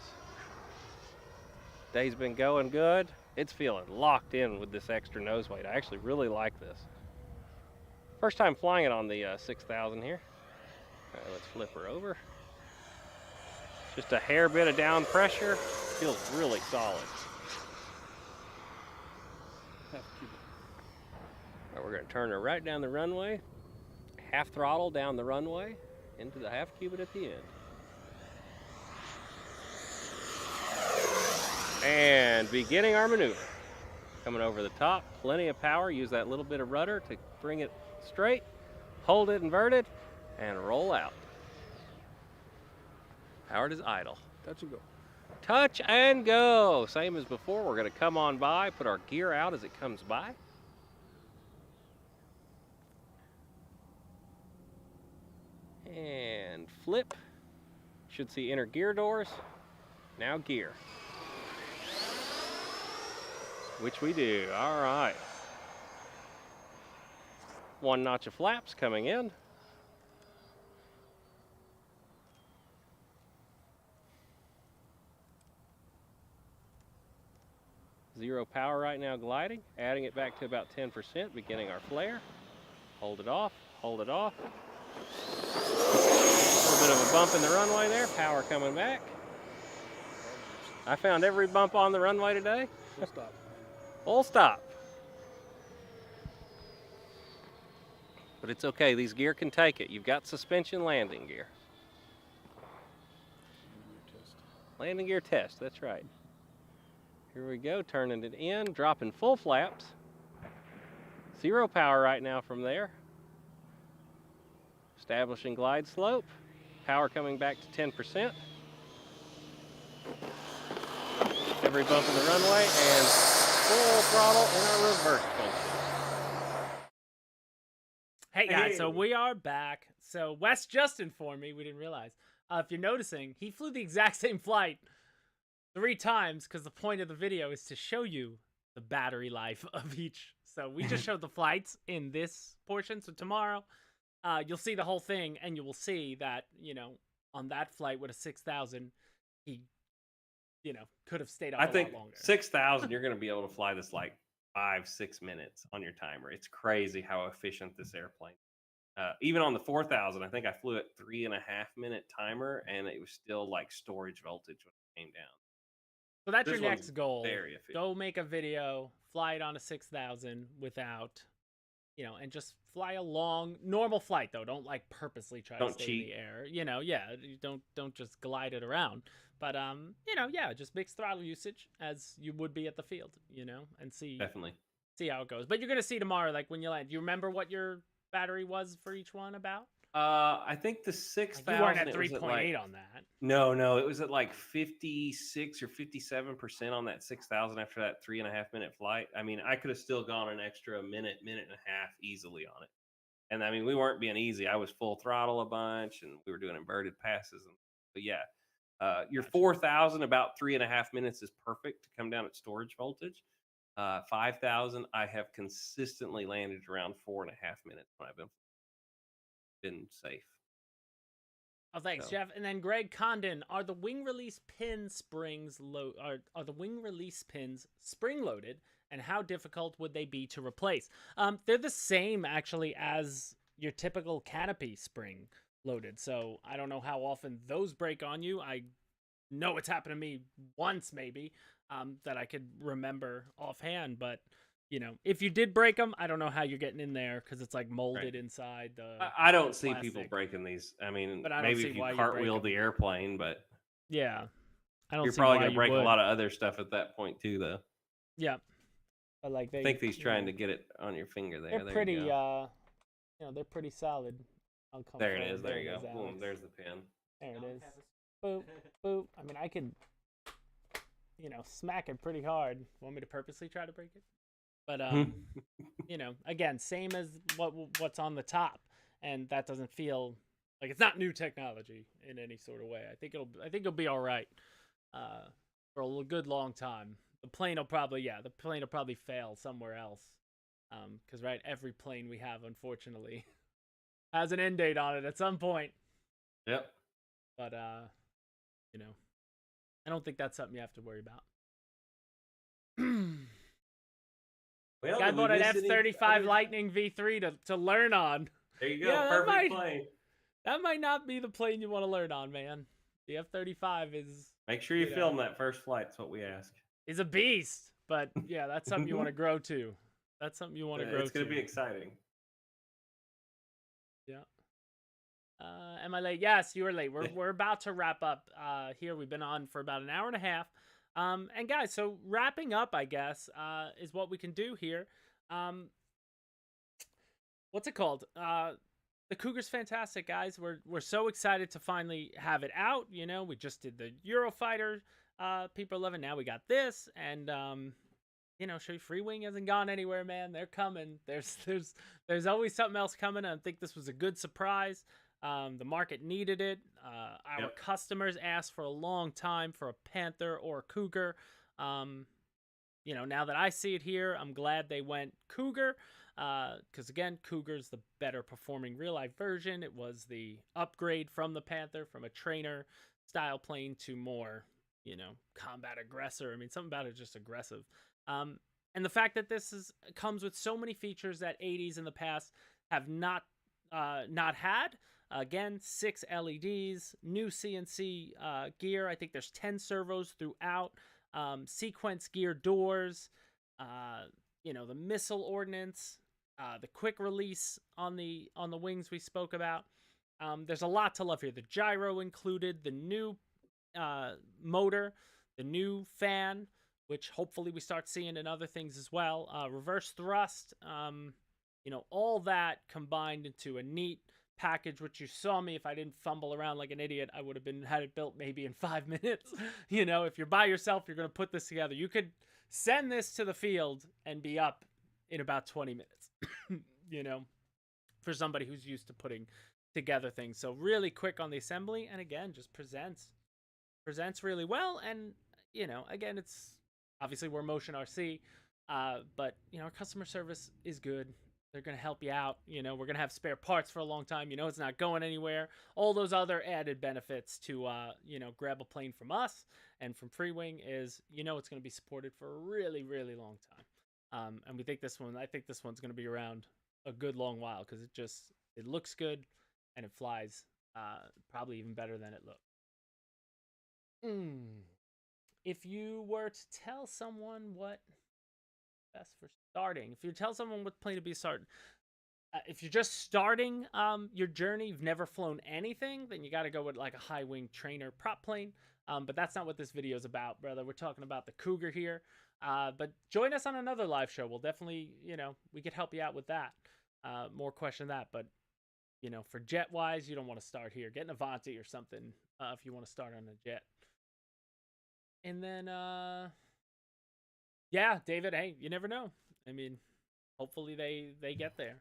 Day's been going good. It's feeling locked in with this extra nose weight. I actually really like this. First time flying it on the 6000 here. All right, let's flip her over. Just a hair bit of down pressure. Feels really solid. Half cubic. All right, we're going to turn her right down the runway. Half throttle down the runway into the half cubit at the end. And beginning our maneuver. Coming over the top, plenty of power. Use that little bit of rudder to bring it straight. Hold it inverted and roll out. Powered is idle. Touch and go. Touch and go. Same as before. We're going to come on by, put our gear out as it comes by. And flip. Should see inner gear doors. Now gear. Which we do. All right. One notch of flaps coming in. Zero power right now gliding. Adding it back to about 10%, beginning our flare. Hold it off, hold it off. A little bit of a bump in the runway there. Power coming back. I found every bump on the runway today. Full stop. Full stop. But it's okay, these gear can take it. You've got suspension landing gear. Landing gear test, that's right. Here we go, turning it in, dropping full flaps. Zero power right now from there. Establishing glide slope. Power coming back to 10%. Every bump in the runway and full throttle in our reverse function. Hey guys, so we are back. So Wes just informed me, we didn't realize. If you're noticing, he flew the exact same flight 3 times because the point of the video is to show you the battery life of each. So we just showed the flights in this portion. So tomorrow, you'll see the whole thing and you will see that, you know, on that flight with a 6000, he, you know, could have stayed up a lot longer. I think 6000, you're going to be able to fly this like 5-6 minutes on your timer. It's crazy how efficient this airplane. Even on the 4000, I think I flew at 3.5 minute timer, and it was still like storage voltage when it came down. So that's This your one's next goal. very efficient. Go make a video, fly it on a 6000 without, you know, and just fly a long, normal flight though. Don't like purposely try to stay cheat. in the air. You know, yeah, you don't just glide it around. But you know, yeah, just mix throttle usage as you would be at the field, you know, and see how it goes. But you're gonna see tomorrow, like when you land. Do you remember what your battery was for each one about? I think the 6000. You weren't at 3.8 on that. No, it was at like 56 or 57% on that 6000 after that 3.5 minute flight. I mean, I could have still gone an extra minute and a half easily on it. And I mean, we weren't being easy. I was full throttle a bunch, and we were doing inverted passes. But yeah, your 4000 about 3.5 minutes is perfect to come down at storage voltage. 5000, I have consistently landed around 4.5 minutes when I've been safe. Oh, thanks, Jeff. And then Greg Condon, are the wing release pin springs are the wing release pins spring loaded, and how difficult would they be to replace? They're the same actually as your typical canopy spring loaded. So I don't know how often those break on you. I know it's happened to me once maybe, that I could remember offhand, but you know, if you did break them, I don't know how you're getting in there because it's like molded inside the. I don't see plastic. people breaking these. I mean, But I don't maybe see if you why you cartwheel break 'em. the airplane, but Yeah, I don't you're see probably why gonna you break a would. lot of other stuff at that point too, though. Yeah, but like I think he's trying to get it on your finger there. They're There pretty. you go. You know, they're pretty solid. I'll come There it forward. is. There you go. Alex. Boom. There's the pin. There it is. Boop, boop. I mean, I could, you know, smack it pretty hard. Want me to purposely try to break it? But you know, again, same as what's on the top, and that doesn't feel like it's not new technology in any sort of way. I think it'll be all right for a good long time. The plane will probably fail somewhere else, because right, every plane we have unfortunately has an end date on it at some point. Yep. But you know, I don't think that's something you have to worry about. Well, Guy bought an F-35 Lightning V3 to learn on. There you go. Yeah, Perfect plane. That might not be the plane you want to learn on, man. The F-35 is... Make sure you film that first flight. That's what we ask. Is a beast. But yeah, that's something you want to grow to. That's something you want to grow to. It's going to be exciting. Yeah. Am I late? Yes, you are late. We're about to wrap up here. We've been on for about an hour and a half. And guys, so wrapping up, I guess, is what we can do here. What's it called? The Cougar's fantastic, guys. We're so excited to finally have it out. You know, we just did the Eurofighter. People are loving. Now we got this, and you know, Freewing hasn't gone anywhere, man. They're coming. There's always something else coming. I think this was a good surprise. The market needed it. Our customers asked for a long time for a Panther or a Cougar. You know, now that I see it here, I'm glad they went Cougar. Because again, Cougar's the better performing real life version. It was the upgrade from the Panther, from a trainer style plane to more, you know, combat aggressor. I mean, something about it is just aggressive. And the fact that this comes with so many features that 80s in the past have not had. Again, 6 LEDs, new CNC gear. I think there's 10 servos throughout. Sequence gear doors. You know, the missile ordnance. The quick release on the wings we spoke about. There's a lot to love here. The gyro included, the new motor, the new fan, which hopefully we start seeing in other things as well. Reverse thrust. You know, all that combined into a neat package, which you saw me. If I didn't fumble around like an idiot, I would have had it built maybe in 5 minutes. You know, if you're by yourself, you're going to put this together. You could send this to the field and be up in about 20 minutes, you know, for somebody who's used to putting together things. So really quick on the assembly. And again, just presents really well. And, you know, again, it's obviously we're Motion RC, but, you know, our customer service is good. They're going to help you out. You know, we're going to have spare parts for a long time. You know, it's not going anywhere. All those other added benefits to, you know, grab a plane from us and from Freewing is, you know, it's going to be supported for a really, really long time. And I think this one's going to be around a good long while because it looks good and it flies probably even better than it looks. If you were to tell someone what best for starting, if you tell someone what plane to be starting, if you're just starting your journey, you've never flown anything, then you got to go with like a high wing trainer prop plane. But that's not what this video is about, brother. We're talking about the Cougar here. But join us on another live show. We'll definitely, you know, we could help you out with that. More question that, but you know, for jet wise, you don't want to start here. Get an Avanti or something if you want to start on a jet. And then, yeah, David, hey, you never know. I mean, hopefully they get there.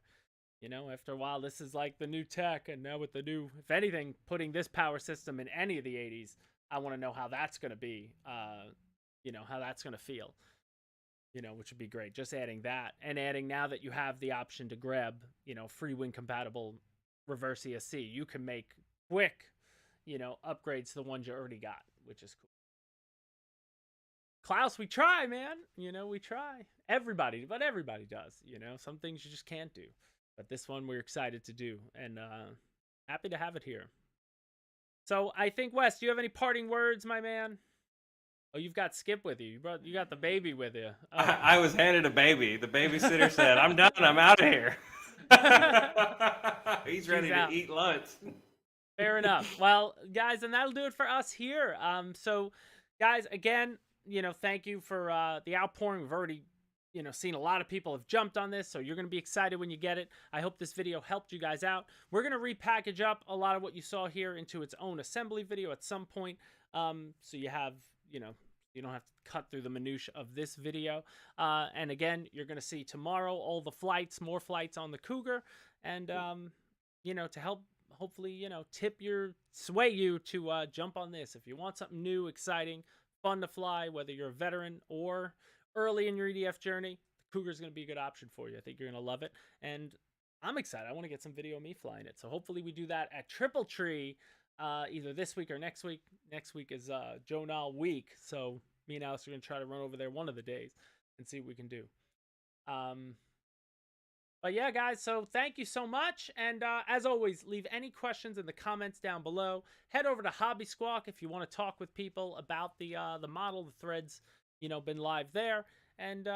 You know, after a while, this is like the new tech, and now with the new, if anything, putting this power system in any of the 80s, I want to know how that's going to be, you know, how that's going to feel, you know, which would be great. Just adding that, and adding now that you have the option to grab, you know, Freewing compatible reverse ESC, you can make quick, you know, upgrades to the ones you already got, which is cool. Klaus, we try, man. You know, we try. Everybody does. You know, some things you just can't do. But this one we're excited to do. And happy to have it here. So I think, Wes, do you have any parting words, my man? Oh, you've got Skip with you. You got the baby with you. Oh. I was handed a baby. The babysitter said, "I'm done. I'm out of here." He's ready to eat lunch. Fair enough. Well, guys, and that'll do it for us here. So, guys, again, thank you for the outpouring. We've already, seen a lot of people have jumped on this, so you're going to be excited when you get it. I hope this video helped you guys out. We're going to repackage up a lot of what you saw here into its own assembly video at some point, so you have, you don't have to cut through the minutia of this video. And again, you're going to see tomorrow all the flights, more flights on the Cougar, and, to help hopefully, sway you to jump on this. If you want something new, exciting, fun to fly, whether you're a veteran or early in your EDF journey, the Cougar is going to be a good option for you. I think you're going to love it. And I'm excited. I want to get some video of me flying it. So hopefully we do that at Triple Tree either this week or next week. Next week is Joe Nall week. So me and Alex are going to try to run over there one of the days and see what we can do. But yeah, guys, so thank you so much. And as always, leave any questions in the comments down below. Head over to Hobby Squawk if you want to talk with people about the model. The thread's, been live there. And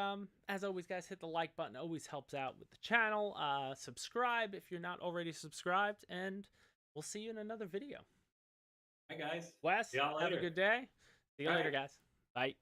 as always, guys, hit the like button. Always helps out with the channel. Subscribe if you're not already subscribed. And we'll see you in another video. Hi, guys. Wes, have a good day. See you later, guys. Bye.